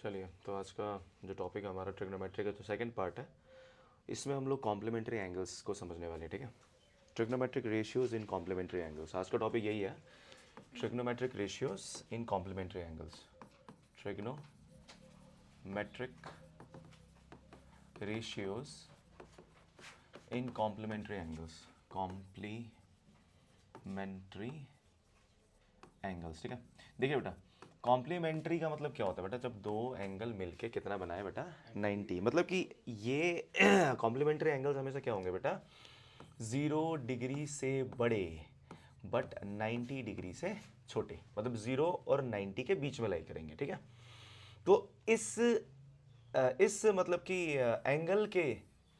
चलिए, तो आज का जो टॉपिक है हमारा ट्रिग्नोमेट्री का जो सेकंड पार्ट है, इसमें हम लोग कॉम्प्लीमेंट्री एंगल्स को समझने वाले हैं। ठीक है, ट्रिग्नोमेट्रिक रेशियोज इन कॉम्प्लीमेंट्री एंगल्स, आज का टॉपिक यही है, ट्रिग्नोमेट्रिक रेशियोज इन कॉम्प्लीमेंट्री एंगल्स। ट्रिग्नोमेट्रिक रेशियोज इन कॉम्प्लीमेंट्री एंगल्स, कॉम्प्लीमेंट्री एंगल्स। ठीक है, देखिए बेटा, कॉम्प्लीमेंट्री का मतलब क्या होता है बेटा, जब दो एंगल मिलके कितना बनाए बेटा 90, मतलब कि ये कॉम्प्लीमेंट्री एंगल्स हमेशा क्या होंगे बेटा, 0 डिग्री से बड़े बट 90 डिग्री से छोटे, मतलब 0 और 90 के बीच में लाई करेंगे। ठीक है, तो इस मतलब कि एंगल के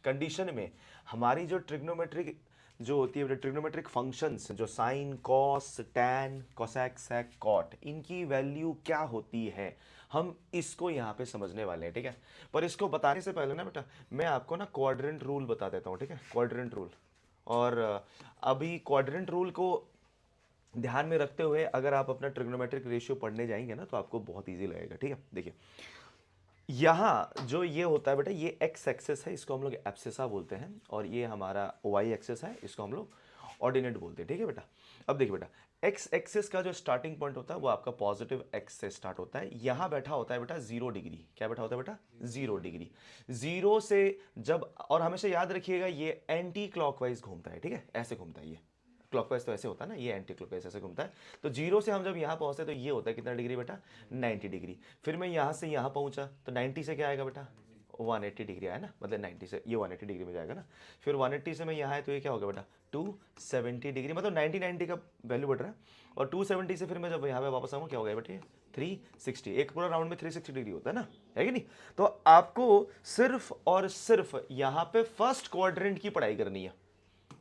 कंडीशन में हमारी जो ट्रिग्नोमेट्रिक जो होती है ट्रिग्नोमेट्रिक फंक्शंस, जो sine cos tan cosec sec cot, इनकी वैल्यू क्या होती है, हम इसको यहाँ पे समझने वाले हैं। ठीक है, पर इसको बताने से पहले ना बेटा, मैं आपको ना क्वाड्रेंट रूल बता देता हूँ। ठीक है, क्वाड्रेंट रूल, और अभी क्वाड्रेंट रूल को ध्यान में रखते हुए अगर आप अपना ट्रिग्नोमेट्रिक रेशियो पढ़ने जाएंगे ना, तो आपको बहुत ईजी लगेगा। ठीक है, देखिए यहाँ जो ये होता है बेटा, ये एक्स एक्सेस है, इसको हम लोग एब्सिसा बोलते हैं, और ये हमारा वाई एक्सेस है, इसको हम लोग ऑर्डिनेट बोलते हैं। ठीक है बेटा, अब देखिए बेटा, एक्स एक्सेस का जो स्टार्टिंग पॉइंट होता है वो आपका पॉजिटिव एक्स से स्टार्ट होता है, यहाँ बैठा होता है बेटा 0 डिग्री। क्या बैठा होता है बेटा, 0 डिग्री। 0 से जब, और हमेशा याद रखिएगा ये एंटी क्लॉकवाइज घूमता है। ठीक है, ऐसे घूमता है, ये क्लॉकवाइज तो ऐसे होता है ना, ये एंटी क्लॉकवाइज ऐसे घूमता है। तो 0 से हम जब यहाँ पहुँचते तो ये होता है कितना डिग्री बेटा, 90 डिग्री। फिर मैं यहाँ से यहाँ पहुँचा तो 90 से क्या आएगा बेटा, 180 डिग्री आया ना, मतलब 90 से ये 180 डिग्री में जाएगा ना। फिर 180 से मैं यहाँ आया तो ये क्या होगा बेटा, 270 डिग्री, मतलब 90 का वैल्यू बढ़ रहा है। और 270 से फिर मैं जब यहाँ पे वापस आऊँ क्या हो गया बेटे, 360। एक पूरा राउंड में 360 डिग्री होता है ना, है कि नहीं। तो आपको सिर्फ और सिर्फ यहाँ पे फर्स्ट क्वाड्रेंट की पढ़ाई करनी है,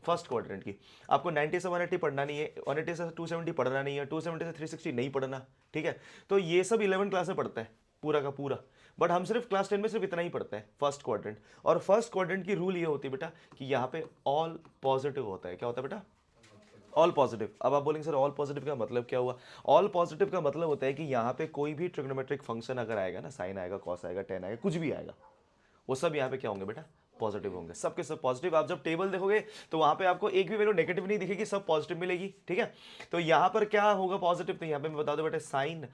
फर्स्ट क्वाड्रेंट की। आपको 90 से 180 पढ़ना नहीं है, 180 से 270 पढ़ना नहीं है, 270 से 360 नहीं पढ़ना। ठीक है, तो ये सब 11 क्लास में पढ़ता है पूरा का पूरा, बट हम सिर्फ क्लास 10 में सिर्फ इतना ही पढ़ते हैं, फर्स्ट क्वाड्रेंट। और फर्स्ट क्वाड्रेंट की रूल ये होती है बेटा कि यहाँ पे ऑल पॉजिटिव होता है। क्या होता है बेटा, ऑल पॉजिटिव। अब आप बोलेंगे सर ऑल पॉजिटिव का मतलब क्या हुआ, ऑल पॉजिटिव का मतलब होता है कि यहाँ पे कोई भी ट्रिग्नोमेट्रिक फंक्शन अगर आएगा ना, साइन आएगा, कॉस आएगा, टेन आएगा, कुछ भी आएगा, वो सब यहाँ पे क्या होंगे बेटा, पॉजिटिव होंगे, सबके सब पॉजिटिव। आप जब टेबल देखोगे तो वहां पे आपको एक भी वैल्यू नेगेटिव नहीं दिखेगी, सब पॉजिटिव मिलेगी। ठीक है, तो यहाँ पर क्या होगा पॉजिटिव, तो यहाँ पे मैं बता दूं बेटा, साइन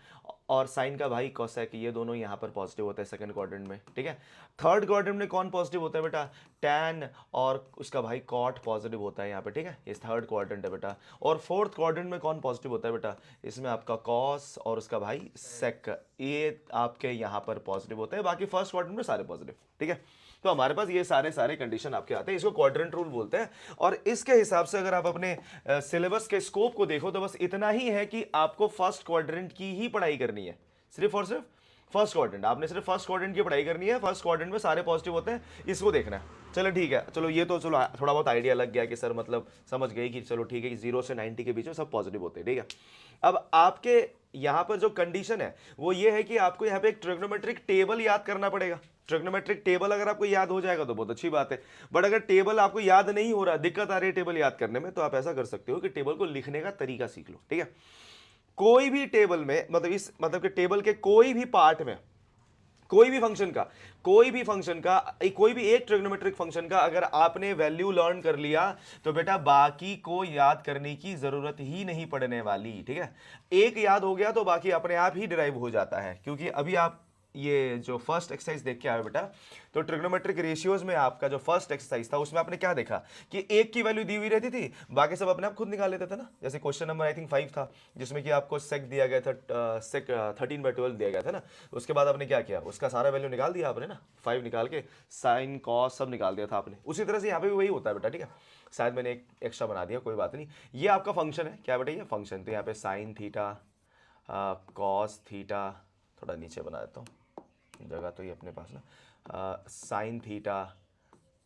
और साइन का भाई कोसेक, ये दोनों यहाँ पर पॉजिटिव होता है सेकंड क्वाड्रेंट में। ठीक है, थर्ड क्वाड्रेंट में कौन पॉजिटिव होता है बेटा, टैन और उसका भाई कॉट पॉजिटिव होता है यहाँ पे। ठीक है, ये थर्ड क्वाड्रेंट है बेटा। और फोर्थ क्वाड्रेंट में कौन पॉजिटिव होता है बेटा, इसमें आपका कॉस और उसका भाई सेक, ये आपके यहाँ पर पॉजिटिव होता है, बाकी फर्स्ट क्वाड्रेंट में सारे पॉजिटिव। ठीक है, तो हमारे पास ये सारे कंडीशन आपके आते हैं, इसको क्वाड्रेंट रूल बोलते हैं। और इसके हिसाब से अगर आप अपने सिलेबस के स्कोप को देखो तो बस इतना ही है कि आपको फर्स्ट क्वाड्रेंट की ही पढ़ाई करनी है, सिर्फ और सिर्फ फर्स्ट क्वाड्रेंट। आपने सिर्फ फर्स्ट क्वाड्रेंट की पढ़ाई करनी है, फर्स्ट क्वाड्रेंट में सारे पॉजिटिव होते हैं, इसको देखना है। चलो ठीक है, चलो ये तो चलो थोड़ा बहुत आइडिया लग गया कि सर मतलब समझ गए कि चलो ठीक है कि 0 से 90 के बीच में सब पॉजिटिव होते हैं। ठीक है, अब आपके यहाँ पर जो कंडीशन है वो ये है कि आपको यहाँ पे एक ट्रिग्नोमेट्रिक टेबल याद करना पड़ेगा। ट्रिग्नोमेट्रिक टेबल अगर आपको याद हो जाएगा तो बहुत अच्छी बात है, बट अगर टेबल आपको याद नहीं हो रहा, दिक्कत आ रही है टेबल याद करने में, तो आप ऐसा कर सकते हो कि टेबल को लिखने का तरीका सीख लो। ठीक है, कोई भी टेबल में, मतलब इस मतलब कि टेबल के कोई भी पार्ट में कोई भी फंक्शन का, कोई भी एक ट्रिग्नोमेट्रिक फंक्शन का अगर आपने वैल्यू लर्न कर लिया तो बेटा बाकी को याद करने की जरूरत ही नहीं पड़ने वाली। ठीक है, एक याद हो गया तो बाकी अपने आप ही डिराइव हो जाता है, क्योंकि अभी आप ये जो फर्स्ट एक्सरसाइज देख के आए बेटा, तो ट्रिग्नोमेट्रिक रेशियोज में आपका जो फर्स्ट एक्सरसाइज था उसमें आपने क्या देखा कि एक की वैल्यू दी हुई रहती थी, बाकी सब अपने आप खुद निकाल लेते थे ना। जैसे क्वेश्चन नंबर आई थिंक 5 था, जिसमें कि आपको सेक दिया गया था, सेक 13/12 दिया गया था ना। उसके बाद आपने क्या किया, उसका सारा वैल्यू निकाल दिया आपने ना, 5 निकाल के साइन कॉस सब निकाल दिया था आपने। उसी तरह से यहाँ पे भी वही होता है बेटा। ठीक है, शायद मैंने एक एक्स्ट्रा बना दिया, कोई बात नहीं। ये आपका फंक्शन है, क्या बेटा, ये फंक्शन। तो यहाँ पे साइन थीटा, कॉस थीटा, थोड़ा नीचे बना देता हूँ, जगह तो ये अपने पास ना, साइन थीटा,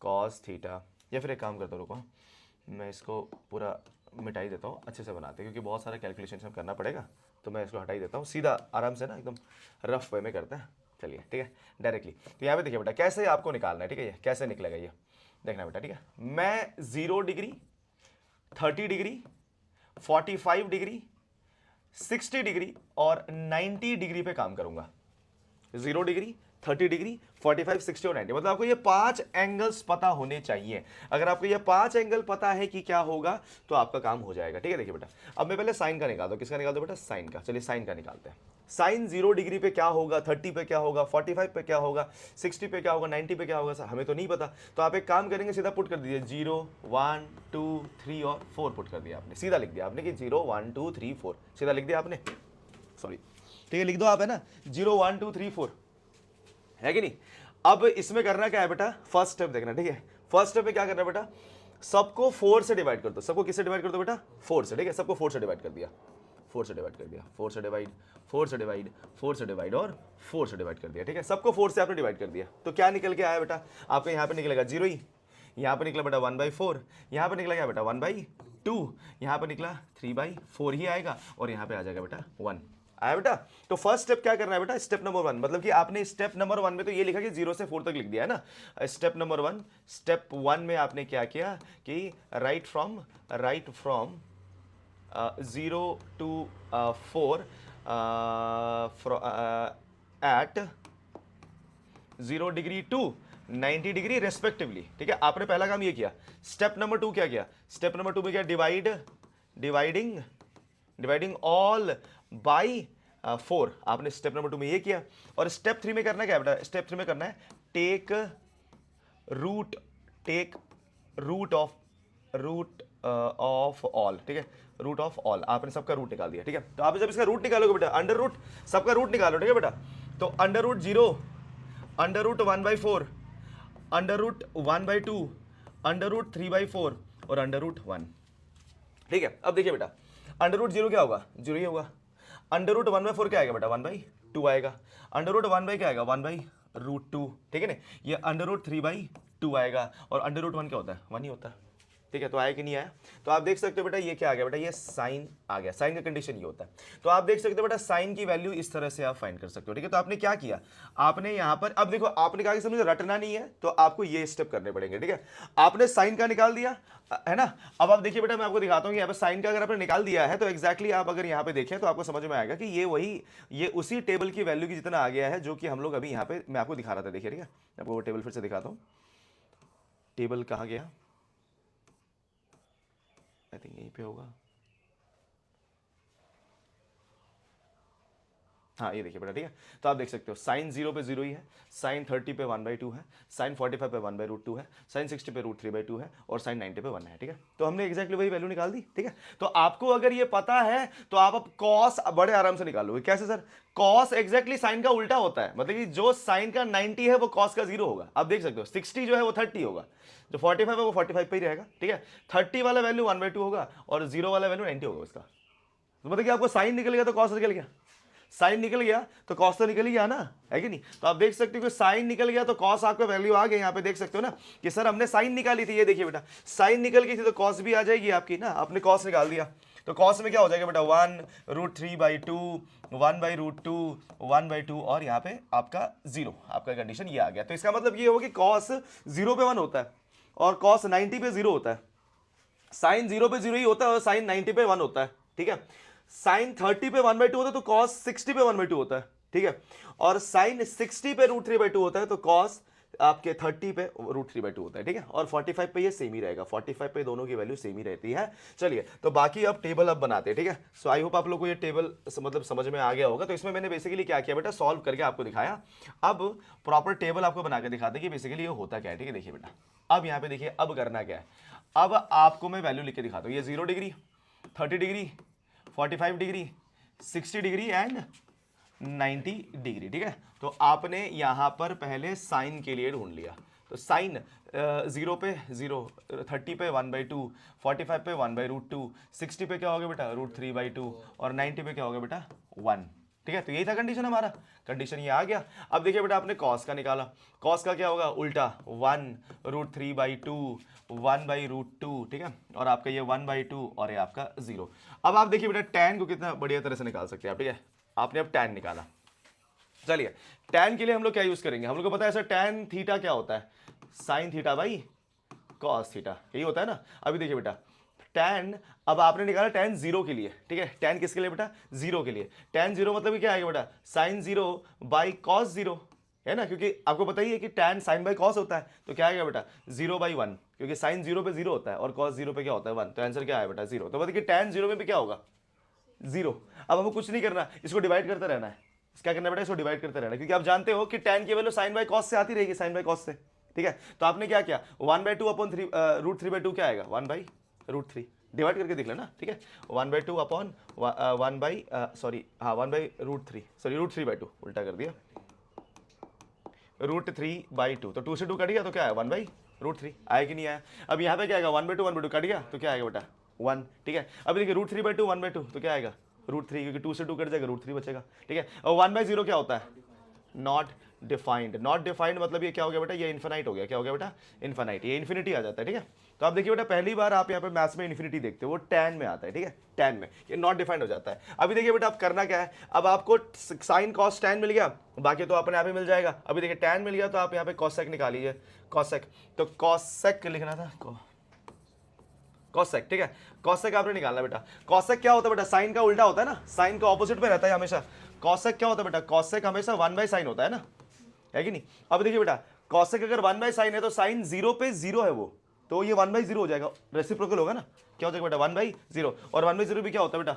कॉस थीटा, या फिर एक काम करता हूँ, रुको मैं इसको पूरा मिटाई देता हूँ, अच्छे से बनाते हैं, क्योंकि बहुत सारा कैलकुलेशन हम करना पड़ेगा, तो मैं इसको हटाई देता हूँ, सीधा आराम से ना एकदम रफ वे में करते हैं। चलिए ठीक है, डायरेक्टली। तो यहाँ पे देखिए बेटा कैसे आपको निकालना है। ठीक है, ये कैसे निकलेगा ये देखना बेटा। ठीक है, मैं 0 डिग्री, 30 डिग्री, 45 डिग्री, 60 डिग्री और 90 डिग्री पे काम करूंगा। 0 डिग्री, 30 डिग्री, 45, 60 और 90। मतलब आपको ये 5 एंगल्स पता होने चाहिए। अगर आपको ये 5 एंगल पता है कि क्या होगा तो आपका काम हो जाएगा। ठीक है, देखिए बेटा, अब मैं पहले साइन का निकाल दूं। किसका निकाल दो बेटा? साइन का। चलिए साइन का निकालते हैं। साइन 0 डिग्री पे क्या होगा, 30 पे क्या होगा, 45 पे क्या होगा, 60 पे क्या होगा, 90 पे क्या होगा, सर हमें तो नहीं पता। तो आप एक काम करेंगे, सीधा पुट कर दीजिए 0, 1, 2, 3 और 4 पुट कर दिया आपने, सीधा लिख दिया आपने कि 0, 1, 2, 3, 4 सीधा लिख दिया आपने। सॉरी, ठीक है, लिख दो आप, है ना, 0, 1, 2, 3, 4, है कि नहीं। अब इसमें करना क्या है बेटा, फर्स्ट स्टेप देखना। ठीक है, फर्स्ट स्टेप में क्या करना है बेटा, सबको 4 से डिवाइड कर दो। सबको किससे डिवाइड कर दो बेटा? 4 से। ठीक है, सबको 4 से डिवाइड कर दिया, 4 से डिवाइड कर दिया, 4 से डिवाइड, 4 से डिवाइड, 4 से डिवाइड और 4 से डिवाइड कर दिया। ठीक है, सबको 4 से आपने डिवाइड कर दिया। तो क्या निकल के आया बेटा? आपके यहाँ पे निकलेगा 0 ही, यहाँ पे निकला बेटा 1/4, यहाँ पे निकला क्या बेटा 1/2, यहाँ पे निकला 3/4 ही आएगा, और यहाँ पे आ जाएगा बेटा 1 आया बेटा। तो फर्स्ट स्टेप क्या करना है बेटा? स्टेप नंबर 1, मतलब कि आपने स्टेप नंबर 1 में तो ये लिखा कि 0 से 4 तक लिख दिया है ना। स्टेप नंबर 1, स्टेप 1 में आपने क्या किया कि write from 0 to 4 at 0 degree to 90 degree respectively. ठीक है, आपने पहला काम ये किया। स्टेप नंबर 2 क्या किया? स्टेप नंबर 2 में क्या? Dividing all by 4। आपने स्टेप नंबर 2 में ये किया। और स्टेप 3 में करना क्या है बेटा? स्टेप 3 में करना है टेक रूट ऑफ ऑल। ठीक है, रूट ऑफ ऑल, आपने सबका रूट निकाल दिया। ठीक है, तो आप जब इसका रूट निकालोगे बेटा, अंडर रूट सबका रूट निकालो। ठीक है बेटा, तो under root 0, under root 1/4, under root 1/2, under root 3/4 और अंडर रूट 1। ठीक है, अब देखिए बेटा, अंडर रूट 0 क्या होगा? 0 ही होगा। अंडर रूट 1/4 क्या आएगा बेटा? 1/2 आएगा। अंडर रूट 1 क्या आएगा? 1/√2। ठीक है ना, ये अंडर रूट 3/2 आएगा, और अंडर रूट 1 क्या होता है? 1 ही होता है। ठीक है, तो आया कि नहीं आया? तो आप देख सकते हो बेटा, ये क्या आ गया बेटा? ये साइन आ गया। साइन का कंडीशन ये होता है। तो आप देख सकते हो बेटा, साइन की वैल्यू इस तरह से आप फाइंड कर सकते हो। ठीक है, तो आपने क्या किया, आपने यहां पर, अब देखो, आपने कहा कि सर मुझे रटना नहीं है, तो आपको ये स्टेप करने पड़ेंगे। ठीक है, आपने साइन का निकाल दिया, है ना। अब आप देखिए बेटा, मैं आपको दिखाता हूं कि यहाँ पे साइन का अगर आपने निकाल दिया है तो एक्जैक्टली आप अगर यहाँ पे देखें तो आपको समझ में आएगा कि ये उसी टेबल की वैल्यू की जितना आ गया है जो कि हम लोग अभी यहाँ पे मैं आपको दिखा रहा था। देखिए, ठीक है, आपको वो टेबल फिर से दिखाता हूँ। टेबल कहाँ गया? आई थिंक यहीं पे होगा। हाँ, ये देखिए बेटा, ठीक है, तो आप देख सकते हो साइन 0 पे 0 ही है, साइन 30 पे 1/2 है, साइन 45 पे 1/√2 है, साइन 60 पे √3/2 है, और साइन 90 पे 1 है। ठीक है, तो हमने एग्जैक्टली वही वैल्यू निकाल दी। ठीक है, तो आपको अगर ये पता है तो आप अब कॉस बड़े आराम से निकालोगे। कैसे सर? कॉस एग्जैक्टली साइन का उल्टा होता है, मतलब कि जो साइन का 90 है वो कॉस का 0 होगा। आप देख सकते हो 60 जो है वो 30 होगा, जो 45 है वो 45 पे ही रहेगा। ठीक है, 30 वाला वैल्यू 1/2 होगा, और 0 वाला वैल्यू 90 होगा उसका। तो मतलब कि आपको साइन निकल गया तो कॉस निकल गया, साइन निकल गया तो कॉस तो निकल ही गया ना, है कि नहीं। तो आप देख सकते हो कि साइन निकल गया तो कॉस आपका वैल्यू आ गया। यहाँ पे देख सकते हो ना कि सर हमने साइन निकाली थी, ये देखिए बेटा, साइन निकल गई थी तो कॉस भी आ जाएगी आपकी ना। आपने कॉस निकाल दिया तो कॉस में क्या हो जाएगा बेटा? 1√3/2, 1/√2, 1/2, और यहाँ पे आपका 0, आपका कंडीशन ये आ गया। तो इसका मतलब ये हो कि कॉस 0 पे 1 होता है और कॉस 90 पे 0 होता है। साइन 0 पे 0 ही होता है और साइन 90 पे 1 होता है। ठीक है, साइन 30 पे 1/2 होता है तो कॉस 60 पे 1/2 होता है। ठीक है, और साइन 60 पे √3/2 होता है तो कॉस आपके 30 पे √3/2 होता है। ठीक है, और 45 पे ये सेम ही रहेगा, 45 पे दोनों की वैल्यू सेम ही रहती है। चलिए, तो बाकी अब टेबल अब बनाते हैं। ठीक है, सो आई होप आप लोग को ये टेबल मतलब समझ में आ गया होगा। तो इसमें मैंने बेसिकली क्या किया बेटा, सॉल्व करके आपको दिखाया। अब प्रॉपर टेबल आपको बना के दिखाते कि बेसिकली ये होता क्या है। ठीक है, देखिए बेटा, अब यहाँ पे देखिए, अब करना क्या है, अब आपको मैं वैल्यू लिख के दिखाता हूँ। ये 0 degree, 30 degree, 45 degree, 60 degree and 90 degree. ठीक है, तो आपने यहां पर पहले साइन के लिए ढूंढ लिया। तो साइन 0 पे 0, 30 पे 1/2, 45 पे 1/√2, 60 पे क्या हो गया बेटा? √3/2, और 90 पे क्या हो गया बेटा? 1। ठीक है, तो यही था कंडीशन हमारा, कंडीशन ये आ गया। अब देखिए बेटा, आपने कॉस का निकाला, कॉस का क्या होगा? उल्टा 1√3/2, 1/√2। ठीक है, और आपका ये 1/2 और ये आपका 0। अब आप देखिए बेटा, टैन को कितना बढ़िया तरह से निकाल सकते हैं आप। ठीक है, आपने अब टैन निकाला। चलिए, टैन के लिए हम लोग क्या यूज करेंगे? हम लोग को पता है सर टैन थीटा क्या होता है? Sine theta by cos theta, यही होता है ना। अभी देखिए बेटा, tan, अब आपने निकाला tan जीरो के लिए, ठीक है, tan किसके लिए बेटा, जीरो के लिए, tan जीरो मतलब कि क्या आएगा बेटा, sin zero by cos zero, है ना, क्योंकि आपको पता ही है कि tan sin बाई cos होता है, तो क्या आएगा बेटा, जीरो बाई वन, क्योंकि sin जीरो पे जीरो होता है और cos जीरो पे क्या होता है, वन, तो आंसर क्या है बेटा, जीरो। तो मतलब कि tan जीरो में भी क्या होगा, जीरो। अब हमको कुछ नहीं करना, इसको डिवाइड करते रहना है, क्या करना बेटा, इसको डिवाइड करते रहना, क्योंकि आप जानते हो कि tan की वैल्यू sin बाई cos से आती रहेगी, sin बाई cos से, ठीक है। तो आपने क्या किया, 1/2 upon three root three by two क्या आएगा, 1/√3, डिवाइड करके देख लेना, ठीक है, 1/2 अपॉन 1/√3, सॉरी √3/2, उल्टा कर दिया, √3/2, तो 2 से 2 कट गया तो क्या है, 1/√3 आया कि नहीं आया। अब यहाँ पे क्या आएगा, 1/2 कट गया तो क्या आएगा बेटा, 1, ठीक है। अभी देखिए √3/2 1/2 तो क्या आएगा, √3, क्योंकि 2 से 2 कट जाएगा, √3 बचेगा, ठीक है। और 1/0 क्या होता है, नॉट डिफाइंड, नॉट डिफाइंड मतलब ये क्या हो गया बेटा, ये इन्फिनाइट हो गया, क्या हो गया बेटा, इन्फिनाइट, ये इन्फिनिटी आ जाता है, ठीक है। तो आप देखिए बेटा पहली बार आप यहाँ पे मैथ्स में इन्फिनिटी देखते हो, वो tan में आता है, ठीक है, tan में ये नॉट डिफाइंड हो जाता है। अभी देखिए बेटा आप करना क्या है, अब आपको साइन कॉस tan मिल गया, बाकी तो अपने आप ही मिल जाएगा। अभी देखिए tan मिल गया तो आप यहाँ पे cosec निकाल लीजिए, cosec, तो cosec लिखना था, cosec, ठीक है, cosec आपने निकालना बेटा। cosec क्या होता है बेटा, साइन का उल्टा होता है ना, साइन का ऑपोजिट में रहता है हमेशा। cosec क्या होता है बेटा, cosec हमेशा 1/sin होता है ना, है कि नहीं। अब देखिए बेटा cosec अगर 1/sin है तो साइन जीरो पे जीरो है वो, तो ये 1/0 हो जाएगा, रेसिप्रोकल होगा ना, क्या हो जाएगा बेटा, 1/0, और 1/0 भी क्या होता है बेटा,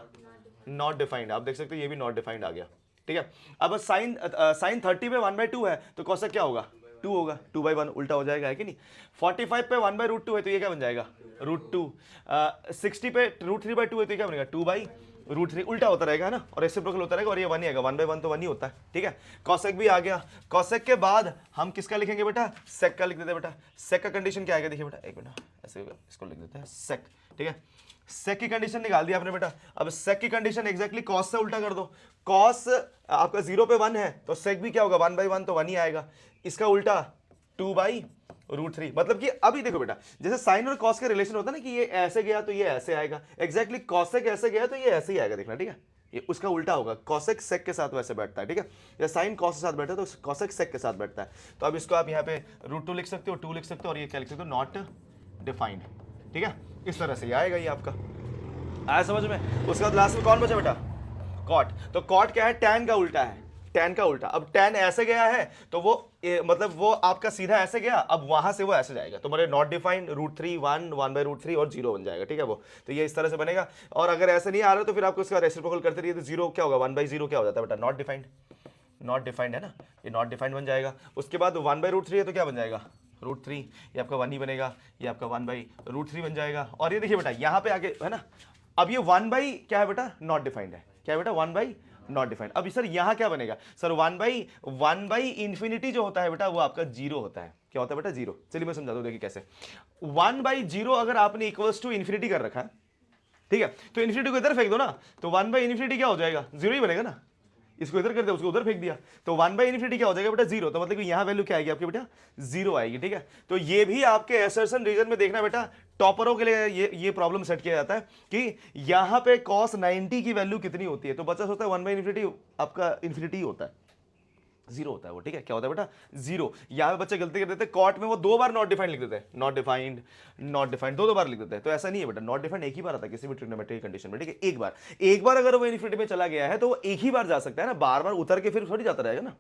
नॉट डिफाइंड, आप देख सकते हो ये भी नॉट डिफाइंड आ गया, ठीक है। अब साइन 30 पे 1/2 है तो cosec क्या होगा, 2 होगा, 2/1 उल्टा हो जाएगा, है कि नहीं। 45 पे 1/√2 है तो ये क्या बन जाएगा, √2, 60 पे √3/2 है तो ये क्या बनेगा, 2/√3, उल्टा होता रहेगा, है ना, और रेसिप्रोकल होता रहेगा, और ये 1 ही आएगा, 1/1 तो 1 ही होता है, ठीक है। cosec भी आ गया। cosec के बाद हम किसका लिखेंगे बेटा, sec का लिख देते हैं बेटा। sec का कंडीशन क्या आएगा, देखिए बेटा एक मिनट, ऐसे इसको लिख देते हैं sec, ठीक है। sec की कंडीशन निकाल दी आपने बेटा। अब sec की कंडीशन एग्जैक्टली cos से उल्टा कर दो, cos आपका 0 पे 1 है तो sec भी क्या होगा, 1/1 तो 1 ही आएगा, इसका उल्टा 2/√3, मतलब कि अभी देखो बेटा जैसे साइन और कॉस का रिलेशन होता है ना, कि ये ऐसे गया तो ये ऐसे आएगा, एग्जैक्टली cosec ऐसे गया तो ये ऐसे ही आएगा, देखना, ठीक है, ये उसका उल्टा होगा, cosec sec के साथ वैसे बैठता है, ठीक है, या साइन cos के साथ बैठता है तो cosec sec के साथ बैठता है। तो अब इसको आप यहाँ पे √2 लिख सकते हो, 2 लिख सकते हो, और ये क्या लिख सकते हो, नॉट डिफाइंड, ठीक है, इस तरह से ये आएगा, ये आपका आया समझ में। उसके बाद लास्ट में कौन बचा बेटा, cot, तो cot क्या है, tan का उल्टा है, tan का उल्टा। अब tan ऐसे गया है तो वो मतलब वो आपका सीधा ऐसे गया, अब वहां से वो ऐसे जाएगा, तो मेरे नॉट डिफाइंड, √3 1 1/√3 और 0 बन जाएगा, ठीक है वो, तो ये इस तरह से बनेगा। और अगर ऐसे नहीं आ रहा तो फिर आपको इसका रेसिप्रोकल करते रहिए, तो 0 क्या होगा, 1/0 क्या हो जाता है बेटा, नॉट डिफाइंड, नॉट डिफाइंड है ना, ये नॉट डिफाइंड बन जाएगा। उसके बाद 1/√3 है तो क्या बन जाएगा, √3, ये आपका 1 ही बनेगा, ये आपका 1/√3 बन जाएगा। और ये देखिए बेटा यहाँ पे आगे है ना, अब ये 1 बाई क्या है बेटा, नॉट डिफाइंड है, क्या है बेटा, 1 बाई नॉट डिफाइंड। अब सर यहाँ क्या बनेगा, सर 1/∞ जो होता है बेटा वो आपका 0 होता है, क्या होता है बेटा, 0। चलिए मैं समझा दूं, देखिए कैसे, 1/0 अगर आपने इक्वल्स टू इन्फिनिटी कर रखा है, ठीक है, तो इन्फिनिटी को इधर फेंक दो ना, तो 1/∞ क्या हो जाएगा, 0 ही बनेगा ना, इसको इधर कर दिया, उसको उधर फेंक दिया, तो 1/∞ क्या हो जाएगा बेटा, 0, तो मतलब कि यहाँ वैल्यू क्या आएगी आपकी बेटा, 0 आएगी, ठीक है। तो ये भी आपके असर्शन रीजन में देखना बेटा, टॉपरों के लिए ये प्रॉब्लम सेट किया जाता है कि यहाँ पे cos 90 की वैल्यू कितनी होती है, तो बच्चा सोचता है 1/∞ आपका इन्फिनिटी होता है, 0 होता है वो, ठीक है, क्या होता है बेटा, 0। यहाँ पे बच्चे गलती कर देते हैं, कॉट में वो 2 बार नॉट डिफाइंड लिख देते हैं, नॉट डिफाइंड, नॉट डिफाइंड, दो बार लिख देते हैं, तो ऐसा नहीं है बेटा, नॉट डिफाइंड एक ही बार आता है किसी भी ट्रिग्नोमेट्रिक कंडीशन में, ठीक है, एक बार अगर वो इन्फिनिटी में चला गया है तो वो एक ही बार जा सकता है ना, बार बार उतर के फिर थोड़ी जाता रहेगा ना।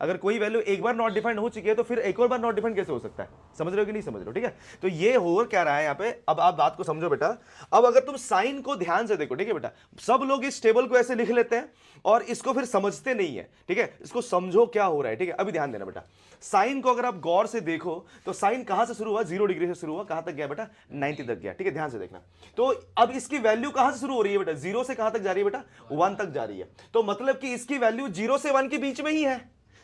अगर कोई वैल्यू एक बार नॉट डिफाइंड हो चुकी है तो फिर एक और बार नॉट डिफाइंड कैसे हो सकता है, समझ रहे हो कि नहीं समझ रहे हो, ठीक है। तो ये हो क्या रहा है यहाँ पे, अब आप बात को समझो बेटा। अब अगर तुम साइन को ध्यान से देखो, ठीक है बेटा, सब लोग इस टेबल को ऐसे लिख लेते हैं और इसको फिर समझते नहीं है, ठीक है, इसको समझो क्या हो रहा है, ठीक है। अभी ध्यान देना बेटा, साइन को अगर आप गौर से देखो तो साइन कहां से शुरू हुआ, 0 डिग्री से शुरू हुआ, कहां तक गया बेटा, 90 तक गया, ठीक है, ध्यान से देखना। तो अब इसकी वैल्यू कहां से शुरू हो रही है बेटा, 0 से कहां तक जा रही है बेटा, 1 तक जा रही है, तो मतलब कि इसकी वैल्यू 0 से 1 के बीच में ही है,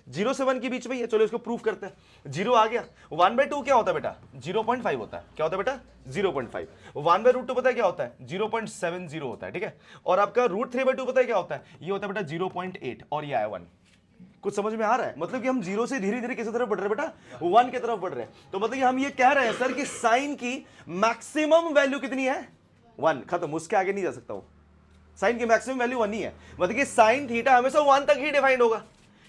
0 से 1 के बीच में ही है। चलो इसको प्रूफ करते हैं, 0 आ गया, 1/2 क्या होता है बेटा, 0.5 होता है, क्या होता है बेटा, 0.5, 1/√2 पता है क्या होता है, 0.70 होता है, ठीक है, और आपका √3/2 पता है क्या होता है, ये होता है बेटा 0.8, और ये आया 1। कुछ समझ में आ रहा है, मतलब कि हम 0 से धीरे धीरे किस तरफ बढ़ रहे हैं बेटा, 1 की तरफ बढ़ रहे हैं। तो मतलब कि हम ये कह रहे हैं सर कि साइन की मैक्सिमम वैल्यू कितनी है, 1, खत्म, उसके आगे नहीं जा सकता हूं, साइन की मैक्सिमम वैल्यू 1 ही है, मतलब कि साइन थीटा हमेशा 1 तक ही डिफाइंड होगा,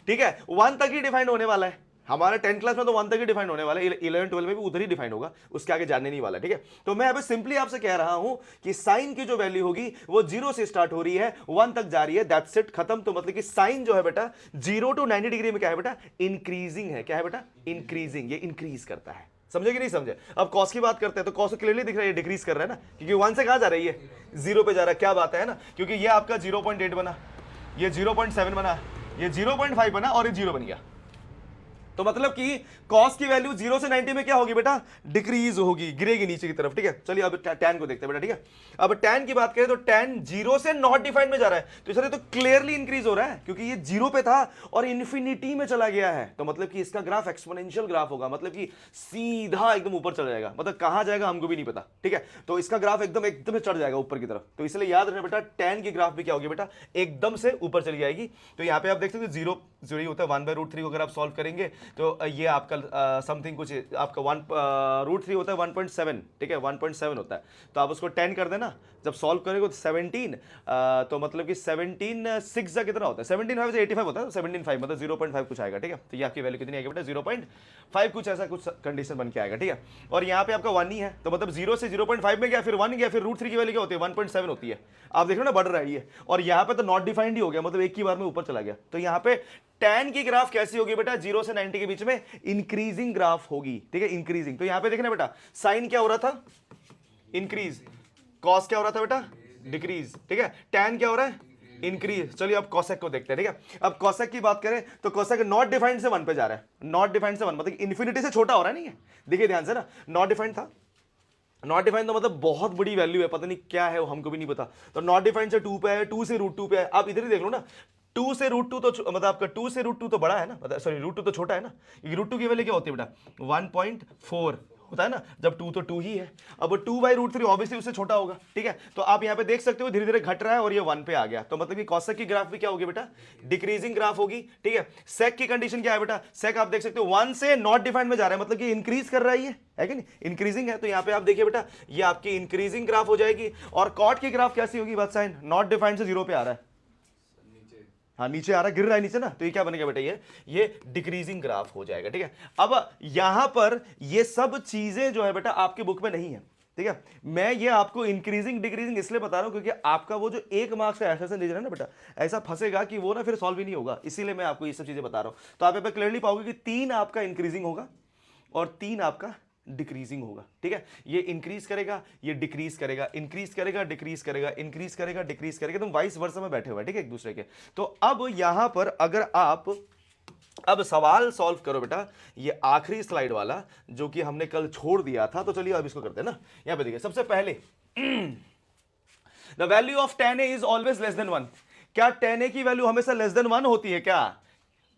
ठीक है, 1 तक ही डिफाइंड होने वाला है, हमारा 10 क्लास में तो 1 तक ही डिफाइन होने वाला है, 11 12 में भी उधर ही डिफाइन होगा, उसके आगे जाने नहीं वाला, ठीक है। तो मैं अभी सिंपली आपसे कह रहा हूं कि साइन की जो वैल्यू होगी वो 0 से स्टार्ट हो रही है, 1 तक जा रही है, दैट्स इट, खत्म। तो मतलब कि साइन जो है बेटा 0 to 90 डिग्री में क्या है बेटा, इंक्रीजिंग है। क्या है बेटा, इंक्रीजिंग, ये इंक्रीज करता है। समझे कि नहीं समझे? अब कॉस की बात करते हैं तो कॉस क्लियरली दिख रहा है डिक्रीज कर रहा है ना, क्योंकि 1 से कहां जा रही है, 0 पे जा रहा है। क्या बात है ना, क्योंकि ये आपका 0.8 बना, ये 0.7 बना, ये 0.5 बना और ये 0 बन गया। तो मतलब कि कॉस की वैल्यू 0 से 90 में क्या होगी बेटा, डिक्रीज होगी, गिरेगी नीचे की तरफ, ठीक है। चलिए अब tan को देखते हैं बेटा, ठीक है। अब tan की बात करें तो tan 0 से नॉट डिफाइंड में जा रहा है, तो सर ये तो क्लियरली इंक्रीज हो रहा है, क्योंकि ये 0 पे था और इन्फिनिटी में चला गया है। तो मतलब कि इसका ग्राफ एक्सपोनेंशियल ग्राफ होगा, मतलब कि सीधा एकदम ऊपर चला जाएगा, मतलब कहां जाएगा हमको भी नहीं पता, ठीक है। तो इसका ग्राफ एकदम एकदम चढ़ जाएगा ऊपर की तरफ। तो इसलिए याद रखना बेटा, tan की ग्राफ भी क्या होगी बेटा, एकदम से ऊपर चली जाएगी। तो यहाँ पे आप देख सकते हो 0 0 होता है, 1/√3 अगर आप सॉल्व करेंगे तो ये आपका समथिंग कुछ आपका 1√3 होता है 1.7, ठीक है, 1.7 होता है। तो आप उसको 10 कर देना, जब सॉल्व करेंगे तो 17, तो मतलब कि 17 6 जा कितना होता है, 17 5 से 85 होता है, 17 5 मतलब 0.5 कुछ आएगा, ठीक है। तो ये आपकी वैल्यू कितनी आएगी बेटा, 0.5 कुछ ऐसा कुछ कंडीशन बन के आएगा, ठीक है। और यहाँ पे आपका 1 ही है, तो मतलब 0 से 0.5 में गया, फिर 1 गया, फिर √3 की वैल्यू क्या होती है, 1.7 होती है। आप देख रहे हो ना, बढ़ रहा है ये। और यहाँ पे तो नॉट डिफाइंड ही हो गया, मतलब एक ही बार में ऊपर चला गया। तो यहाँ पे tan की ग्राफ कैसी होगी बेटा, 0 से 90 के बीच में इंक्रीजिंग ग्राफ होगी, ठीक है, इंक्रीजिंग। तो यहां पे देखना बेटा, साइन क्या हो रहा था, इंक्रीज, कॉस क्या हो रहा था बेटा, डिक्रीज, ठीक है, tan क्या हो रहा है, इंक्रीज। चलिए अब कॉसेक को देखते हैं, ठीक है। अब कॉसेक की बात करें तो कॉसेक नॉट डिफाइंड से 1 पे जा रहा है, नॉट डिफाइंड से 1 मतलब इन्फिनिटी से छोटा हो रहा है, नहीं है, देखिए ध्यान से ना, नॉट डिफाइंड था, नॉट डिफाइंड तो मतलब बहुत बड़ी वैल्यू है, पता नहीं क्या है वो, हमको भी नहीं पता। तो नॉट डिफाइंड से 2 पे है, 2 से √2 पे है। आप इधर ही देख लो ना, 2 से √2 तो मतलब आपका 2 से √2 तो बड़ा है ना, मतलब सॉरी √2 तो छोटा है ना, √2 की वैल्यू क्या होती है बेटा, 1.4 होता है ना, जब 2 तो 2 ही है। अब 2/√3 ऑब्वियसली उससे छोटा होगा, ठीक है। तो आप यहाँ पे देख सकते हो धीरे धीरे घट रहा है और ये 1 पे आ गया। तो मतलब कि कॉसेक की ग्राफ भी क्या होगी बेटा, डिक्रीजिंग ग्राफ होगी, ठीक है। सेक की कंडीशन क्या है बेटा, सेक आप देख सकते हो 1 से नॉट डिफाइंड में जा रहा है, मतलब कि इंक्रीज कर रहा है कि नहीं, इंक्रीजिंग है। तो यहाँ पे आप देखिए बेटा, ये आपकी इंक्रीजिंग ग्राफ हो जाएगी। और कॉट की ग्राफ कैसी होगी बात, साइन नॉट डिफाइंड से 0 पे आ रहा है, हाँ नीचे आ रहा है, गिर रहा है नीचे ना, तो ये क्या बनेगा बेटा, ये डिक्रीजिंग ग्राफ हो जाएगा, ठीक है। अब यहां पर ये सब चीजें जो है बेटा आपके बुक में नहीं है, ठीक है। मैं ये आपको इंक्रीजिंग डिक्रीजिंग इसलिए बता रहा हूं क्योंकि आपका वो जो 1 मार्क्स का एसेशन लीजिए ना बेटा, ऐसा फंसेगा कि वो ना फिर सॉल्व ही नहीं होगा, इसीलिए मैं आपको ये सब चीजें बता रहा हूं। तो आप यहाँ पे क्लियरली पाओगे कि 3 आपका इंक्रीजिंग होगा और 3 आपका डिक्रीजिंग होगा, ठीक है। ये इंक्रीज करेगा, ये डिक्रीज करेगा, इंक्रीज करेगा, डिक्रीज करेगा, इंक्रीज करेगा, डिक्रीज करेगा, तुम वाइस वर्सा में बैठे हुए, ठीक है, एक दूसरे के। तो अब यहां पर अगर आप अब सवाल सॉल्व करो बेटा, ये आखिरी स्लाइड वाला जो कि हमने कल छोड़ दिया था, तो चलिए अब इसको करते हैं ना। यहां पे देखिए, सबसे पहले the value of tan a is always less than 1। क्या tan a की वैल्यू हमेशा लेस देन 1 होती है क्या?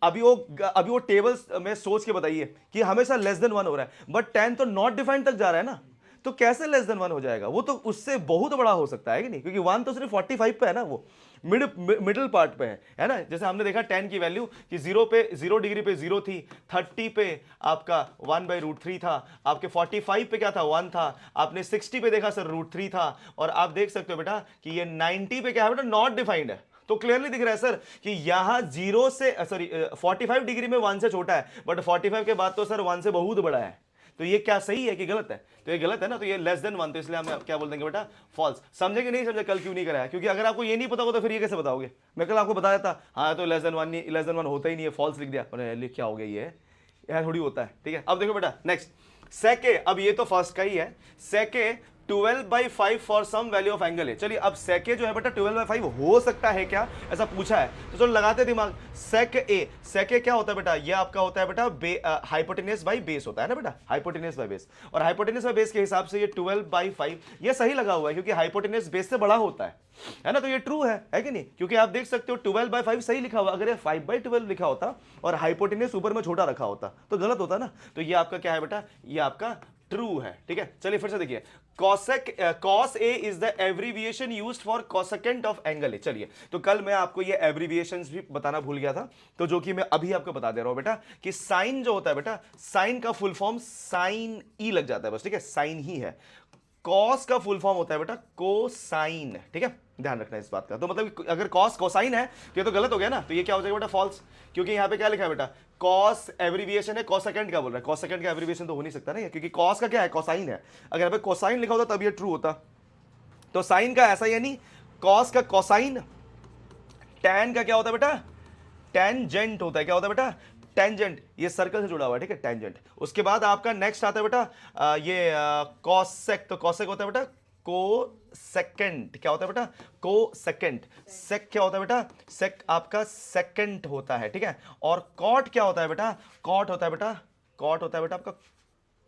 अभी वो टेबल्स में सोच के बताइए कि हमेशा लेस देन 1 हो रहा है, बट tan तो नॉट डिफाइंड तक जा रहा है ना, तो कैसे लेस देन 1 हो जाएगा? वो तो उससे बहुत बड़ा हो सकता है कि नहीं, क्योंकि 1 तो सिर्फ 45 पे है ना, वो मिडिल पार्ट पे है ना। जैसे हमने देखा tan की वैल्यू कि 0 डिग्री पे 0 थी, 30 पे आपका 1/√3 था, आपके 45 पे क्या था, 1 था, आपने 60 पे देखा सर √3 था, और आप देख सकते हो बेटा कि ये 90 पे क्या है बेटा, नॉट डिफाइंड है। तो क्लियरली दिख रहा है सर कि यहां 0 से 45 डिग्री में 1 से छोटा है, बट 45 के बाद तो सर 1 से बहुत बड़ा है। तो ये क्या सही है कि गलत है? तो ये गलत है ना, तो ये लेस देन 1, तो इसलिए हम क्या बोल देंगे बेटा, फॉल्स। समझे कि नहीं समझे? कल क्यों नहीं कराया? क्योंकि अगर आपको ये नहीं पता होगा तो फिर ये कैसे बताओगे? मैं कल आपको बताया था, हाँ तो लेस देन 1 नहीं, लेस देन 1 होता ही नहीं है, फॉल्स लिख दिया, अरे क्या हो गया, ये यार थोड़ी होता है, ठीक है। अब देखो बेटा नेक्स्ट सेके, अब ये तो फर्स्ट का ही है, sec 12/5 for some value of angle है। चलिए अब सेके जो है बेटा 12/5 हो सकता है क्या, ऐसा पूछा है, तो चलो लगाते दिमाग। सेक ए, सेके क्या होता है बेटा, ये आपका होता है बेटा हाइपोटेनस बाई बेस होता है ना बेटा, हाइपोटेनस बाई बेस, और हाइपोटेनस बाई बेस के हिसाब से ये 12/5 ये सही लगा हुआ है, क्योंकि हाइपोटेनस बेस से बड़ा होता है ना, तो ये ट्रू है कि नहीं? क्योंकि आप देख सकते हो 12/5 सही लिखा हुआ, अगर ये 5/12 लिखा होता और हाइपोटेनस ऊपर में छोटा रखा होता तो गलत होता ना। तो ये आपका क्या है बेटा, ये आपका ट्रू है, ठीक है। चलिए फिर से देखिए, cos A is the abbreviation used for cosecant of angle A. चलिए, तो कल मैं आपको ये एब्रीविएशंस भी बताना भूल गया था, तो जो कि मैं अभी आपको बता दे रहा हूं बेटा, कि साइन जो होता है बेटा, साइन का फुल फॉर्म साइन ई लग जाता है बस, ठीक है, साइन ही है। कॉस का फुल फॉर्म होता है बेटा कोसाइन, ठीक है, ध्यान रखना इस बात का। तो मतलब अगर कॉस कोसाइन है तो ये तो गलत हो गया ना, तो ये क्या हो जाएगा बेटा फॉल्स, क्योंकि यहाँ पे क्या लिखा है बेटा कॉस एब्रीविएशन है, कॉस सेकंड क्या बोल रहा है, कॉस सेकंड का एब्रीविएशन तो हो नहीं सकता ना, क्योंकि कॉस का क्या है कोसाइन है, अगर यहाँ पे कोसाइन लिखा होता तब ये ट्रू होता। तो साइन का ऐसा ही है नहीं, कॉस का कोसाइन, टैन का क्या होता है बेटा टेंजेंट होता है, क्या होता है बेटा टेंजेंट, ये सर्कल से जुड़ा हुआ है, ठीक है टेंजेंट। उसके बाद आपका नेक्स्ट आता है बेटा ये कॉसेक, तो कॉसेक होता है बेटा को सेकंड, क्या होता है बेटा को सेकंड, सेक क्या होता है बेटा सेक आपका सेकंड होता है, ठीक है। और कॉट क्या होता है बेटा, कॉट होता है बेटा, कॉट होता है बेटा आपका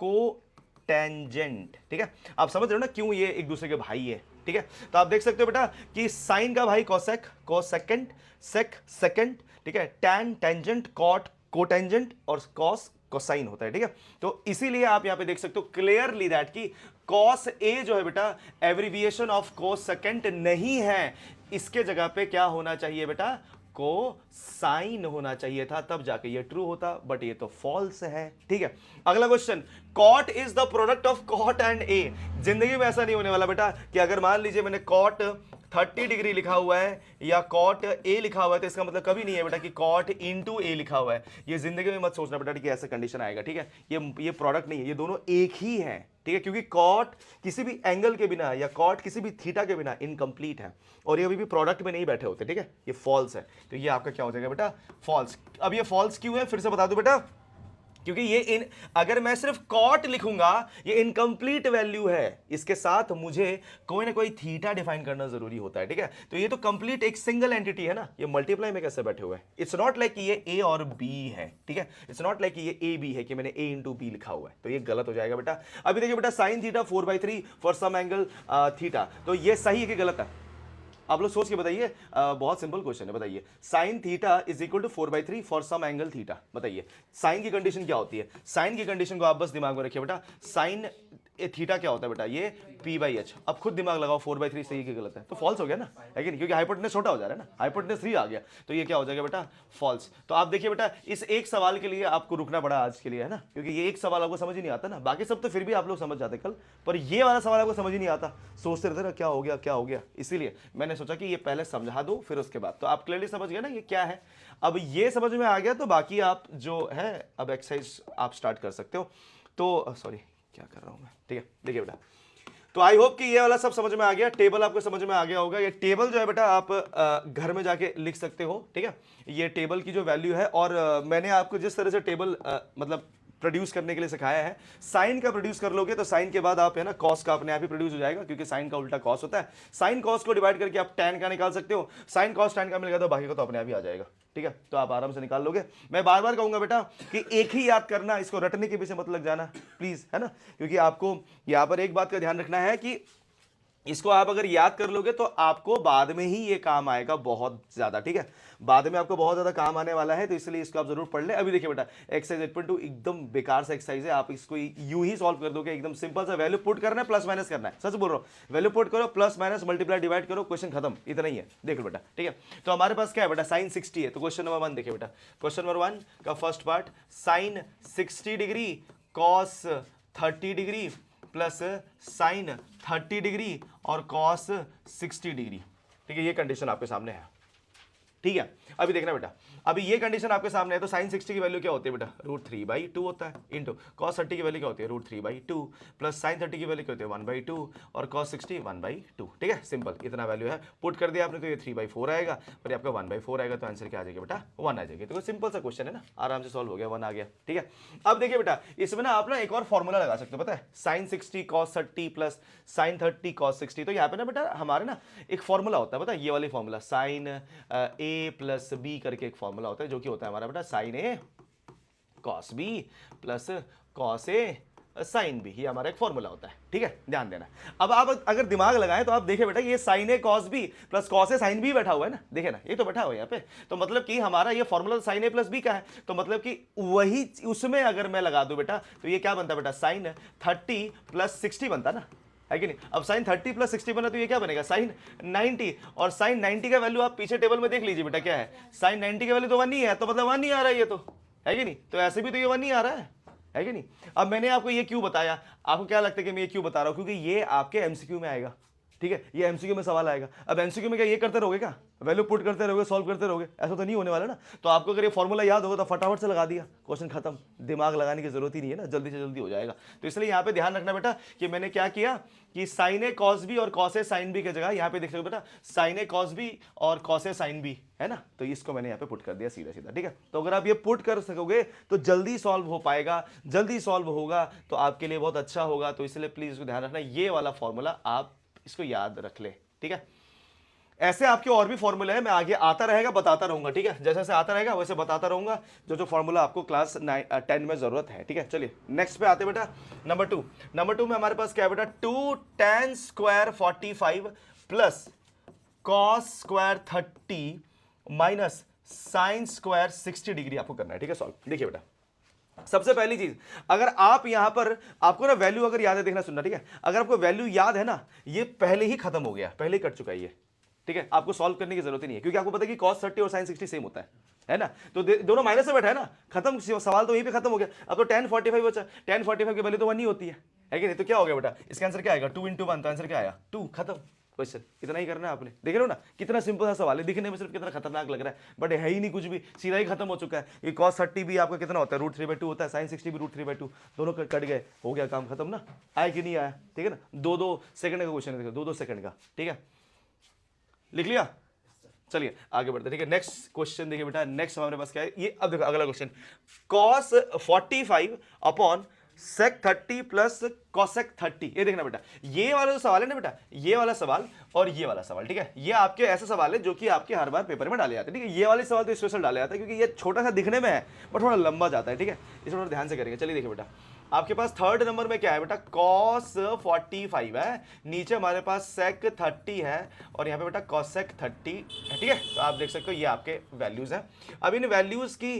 को टेंजेंट, ठीक है। आप समझ रहे हो ना क्यों ये एक दूसरे के भाई है, ठीक है। तो आप देख सकते हो बेटा कि साइन का भाई कोसेक, कोसेकंड, सेक सेकंड, ठीक है, टैन टेंजेंट, कॉट कोटेंजेंट और कॉस कोसाइन होता है, ठीक है। तो इसीलिए आप यहां पे देख सकते हो क्लियरली दैट कि कॉस ए जो है बेटा एब्रीविएशन ऑफ कोस सेकंड नहीं है, इसके जगह पे क्या होना चाहिए बेटा को साइन होना चाहिए था, तब जाके ये ट्रू होता, बट ये तो फॉल्स है, ठीक है। अगला question, cot is the product of cot and a. जिंदगी में ऐसा नहीं होने वाला बेटा कि अगर मान लीजिए मैंने कॉट 30 डिग्री लिखा हुआ है या कॉट ए लिखा हुआ है तो इसका मतलब कभी नहीं है बेटा कि कॉट इनटू ए लिखा हुआ है। ये जिंदगी में मत सोचना बेटा कि ऐसा कंडीशन आएगा, ठीक है। ये प्रोडक्ट नहीं है, ये दोनों एक ही है, ठीक है, क्योंकि कॉट किसी भी एंगल के बिना या कॉट किसी भी थीटा के बिना इनकम्प्लीट है और ये अभी भी प्रोडक्ट में नहीं बैठे होते, ठीक है, ये फॉल्स है। तो ये आपका क्या हो जाएगा बेटा फॉल्स। अब ये फॉल्स क्यों है फिर से बता दूं बेटा, क्योंकि ये अगर मैं सिर्फ कॉट लिखूंगा ये इनकम्प्लीट वैल्यू है, इसके साथ मुझे कोई ना कोई थीटा डिफाइन करना जरूरी होता है, ठीक है। तो ये तो कंप्लीट एक सिंगल एंटिटी है ना, ये मल्टीप्लाई में कैसे बैठे हुए हैं। इट्स नॉट लाइक कि ये ए और बी है, ठीक है, इट्स नॉट लाइक कि ये ए बी है कि मैंने ए इंटू बी लिखा हुआ है, तो ये गलत हो जाएगा बेटा। अभी देखिए बेटा sine theta 4/3 for some angle theta, तो ये सही है कि गलत है, आप लोग सोच के बताइए। बहुत सिंपल क्वेश्चन है, बताइए sine theta is equal to 4/3 for some angle theta, बताइए साइन की कंडीशन क्या होती है। साइन की कंडीशन को आप बस दिमाग में रखिए बेटा, साइन थीटा क्या होता है बेटा ये p/h। अब खुद दिमाग लगाओ 4/3 सही कि गलत है, तो फॉल्स हो गया ना, है कि नहीं, क्योंकि हाइपोटेनस छोटा हो जा रहा है ना, हाइपोटेनस 3 आ गया, तो ये क्या हो जाएगा बेटा फॉल्स। तो आप देखिए बेटा इस एक सवाल के लिए आपको रुकना पड़ा आज के लिए, है ना, क्योंकि ये एक सवाल आपको समझ ही नहीं आता ना, बाकी सब तो फिर भी आप लोग समझ जाते कल, पर ये वाला सवाल आपको समझ ही नहीं आता, सोचते रहते ना क्या हो गया क्या हो गया, इसीलिए मैंने सोचा कि ये पहले समझा दो फिर उसके बाद। तो आप क्लियरली समझ गए ना ये क्या है, अब ये समझ में आ गया तो बाकी आप जो है अब एक्सरसाइज आप स्टार्ट कर सकते हो। तो सॉरी क्या कर रहा हूं मैं, ठीक है। देखिए बेटा तो आई होप कि ये वाला सब समझ में आ गया, टेबल आपको समझ में आ गया होगा। ये टेबल जो है बेटा आप घर में जाके लिख सकते हो, ठीक है, ये टेबल की जो वैल्यू है। और मैंने आपको जिस तरह से टेबल मतलब प्रोड्यूस करने के लिए सिखाया है, साइन का प्रोड्यूस कर लोगे तो साइन के बाद आप है ना कॉस का अपने आप ही प्रोड्यूस हो जाएगा, क्योंकि साइन का उल्टा कॉस होता है। साइन कॉस को डिवाइड करके आप टैन का निकाल सकते हो, साइन कॉस टैन का मिलेगा तो बाकी का तो अपने आप ही आ जाएगा, ठीक है। तो आप आराम से निकाल लोगे। मैं बार बार कहूंगा बेटा कि एक ही याद करना, इसको रटने के पीछे मत लग जाना प्लीज, है ना, क्योंकि आपको यहां पर एक बात का ध्यान रखना है कि इसको आप अगर याद कर लोगे तो आपको बाद में ही ये काम आएगा बहुत ज्यादा, ठीक है, बाद में आपको बहुत ज्यादा काम आने वाला है, तो इसलिए इसको आप जरूर पढ़ ले। अभी देखिए बेटा एक्सरसाइज 8.2 एकदम बेकार सा एक्सरसाइज है, आप इसको यूं ही सॉल्व कर दोगे, एकदम सिंपल सा वैल्यू पुट करना है प्लस माइनस करना है, सच बोल रहा हूं, वैल्यू पुट करो प्लस माइनस मल्टीप्लाई डिवाइड करो, क्वेश्चन खत्म, इतना ही है। देख लो बेटा, ठीक है। तो हमारे पास क्या है बेटा साइन 60 है, तो क्वेश्चन नंबर 1 देखिए बेटा, क्वेश्चन नंबर 1 का first part sine 60 degree cos 30 degree plus sine 30 degree और कॉस 60 डिग्री, ठीक है, ये कंडीशन आपके सामने है, ठीक है। अभी देखना बेटा, अभी ये कंडीशन आपके सामने है, तो साइन 60 की वैल्यू क्या होती है बेटा √3/2 होता है, इंटू कॉस 30 की वैल्यू क्या होती है √3/2 प्लस साइन 30 की वैल्यू क्या होती है 1/2 और कॉस 60 1/2, ठीक है, सिंपल इतना वैल्यू है, पुट कर दिया आपने तो ये 3/4 आएगा और ये आपका 1/4 आएगा, तो आंसर क्या आ जाएगा बेटा 1 आ जाएगी। तो सिंपल सा क्वेश्चन है ना, आराम से सॉल्व हो गया, 1 आ गया, ठीक है। अब देखिए बेटा इसमें ना आप ना एक और फॉर्मूला लगा सकते हो, पता है sine 60 cos 30 plus sine 30 cos 60, तो यहाँ पे ना बेटा हमारे ना एक फॉर्मूला होता है, पता है ये वाली formula sine A plus B करके एक फॉर्मूला होता है, जो कि होता है हमारा बेटा sign A cos B plus cos A sine B, ये हमारा एक फॉर्मूला होता है, ठीक है, ध्यान देना। अब आप अगर दिमाग लगाएं तो आप देखिए बेटा ये sign A cos B plus cos A sine B बैठा हुआ है ना, देखिए ना ये तो बैठा हुआ है यहाँ पे, तो मतलब कि हमारा ये formula sine A plus B का है, तो मतलब कि वही उसमें अगर मैं लगा दूं बेटा तो ये क्या बनता है बेटा साइन 30 प्लस 60 बनता ना, है कि नहीं। अब साइन 30 प्लस 60 बना तो ये क्या बनेगा साइन 90, और साइन 90 का वैल्यू आप पीछे टेबल में देख लीजिए बेटा क्या है, साइन 90 का वैल्यू तो 1 ही है, तो मतलब 1 ही आ रहा है ये तो, है कि नहीं, तो ऐसे भी तो ये 1 ही आ रहा है है कि नहीं। अब मैंने आपको ये क्यों बताया, आपको क्या लगता है कि मैं ये क्यों बता रहा हूं, क्योंकि ये आपके एमसीक्यू में आएगा, ठीक है, ये एमसीक्यू में सवाल आएगा। अब एमसीक्यू में क्या ये करते रहोगे, क्या वैल्यू पुट करते रहोगे, सॉल्व करते रहोगे, ऐसा तो नहीं होने वाला ना। तो आपको अगर ये फॉर्मूला याद होगा तो फटाफट से लगा दिया, क्वेश्चन खत्म, दिमाग लगाने की जरूरत ही नहीं है ना, जल्दी से जल्दी हो जाएगा। तो इसलिए यहाँ पे ध्यान रखना बेटा कि मैंने क्या किया कि साइन ए कॉस बी और कॉस ए साइन बी की जगह यहाँ पे देख सकते हो बेटा साइन ए कॉस बी और कॉस ए साइन बी, है ना। तो इसको मैंने यहाँ पे पुट कर दिया सीधा सीधा, ठीक है। तो अगर आप ये पुट कर सकोगे तो जल्दी सॉल्व हो पाएगा, जल्दी सॉल्व होगा तो आपके लिए बहुत अच्छा होगा। तो इसलिए प्लीज इसको ध्यान रखना, ये वाला फॉर्मूला आप इसको याद रख ले, ठीक है। ऐसे आपके और भी फॉर्मूले हैं, मैं आगे आता रहेगा बताता रहूंगा, ठीक है, जैसे जैसे आता रहेगा वैसे बताता रहूंगा जो जो फॉर्मूला आपको क्लास 10 में जरूरत है, ठीक है। चलिए नेक्स्ट पे आते बेटा, नंबर टू में हमारे पास क्या है बेटा, 2 tan square 45 plus cos square 30 minus sine square 60 degree आपको करना है, ठीक है, सॉल्व। देखिए बेटा सबसे पहली चीज, अगर आप यहां पर आपको ना वैल्यू अगर याद है, देखना सुनना, ठीक है, अगर आपको वैल्यू याद है ना, ये पहले ही खत्म हो गया, पहले ही कट चुका है ये, ठीक है, आपको सॉल्व करने की जरूरत ही नहीं है, क्योंकि आपको पता है कि cos 30 और sin 60 सेम होता है ना। तो दोनों माइनस से बैठा है ना, खत्म, सवाल तो यहीं पे खत्म हो गया। अब तो tan 45 बचा, tan 45 की वैल्यू तो 1 ही होती है कि नहीं। तो क्या हो गया बेटा, इसका आंसर क्या आएगा, 2 × 1, तो आंसर क्या आया 2, खत्म क्वेश्चन। इतना ही करना है आपने, देख रहे हो ना कितना सिंपल सा सवाल है, दिखने में सिर्फ कितना खतरनाक लग रहा है, बट है ही नहीं कुछ भी, सीधा ही खत्म हो चुका है। ये cos 30 भी आपका कितना होता है, √3/2 होता है, sin 60 भी √3/2, दोनों कट गए, हो गया काम खत्म ना। आया कि नहीं आया, ठीक है ना, 2-2 सेकंड का क्वेश्चन है, देखो 2-2 सेकंड का, ठीक है, लिख लिया। चलिए आगे बढ़ते, ठीक है। नेक्स्ट क्वेश्चन देखिए बेटा, नेक्स्ट हमारे पास क्या है ये, अब देखो अगला question, cos 45 upon sec 30 plus cosec 30, ये देखना बेटा, ये वाला जो सवाल है ना बेटा, ये वाला सवाल और ये वाला सवाल, ठीक है, ये आपके ऐसे सवाल है जो कि आपके हर बार पेपर में डाले जाते हैं, ठीक है। ये वाले सवाल तो स्पेशल डाले जाते हैं क्योंकि ये छोटा सा दिखने में है बट थोड़ा लंबा जाता है, ठीक है, इसे थोड़ा ध्यान से करेंगे। चलिए देखिए बेटा, आपके पास थर्ड नंबर में क्या है बेटा, cos 45 है, नीचे हमारे पास sec 30 है और यहाँ पे बेटा cosec 30 है, ठीक है। तो आप देख सकते हो ये आपके वैल्यूज हैं। अब इन वैल्यूज की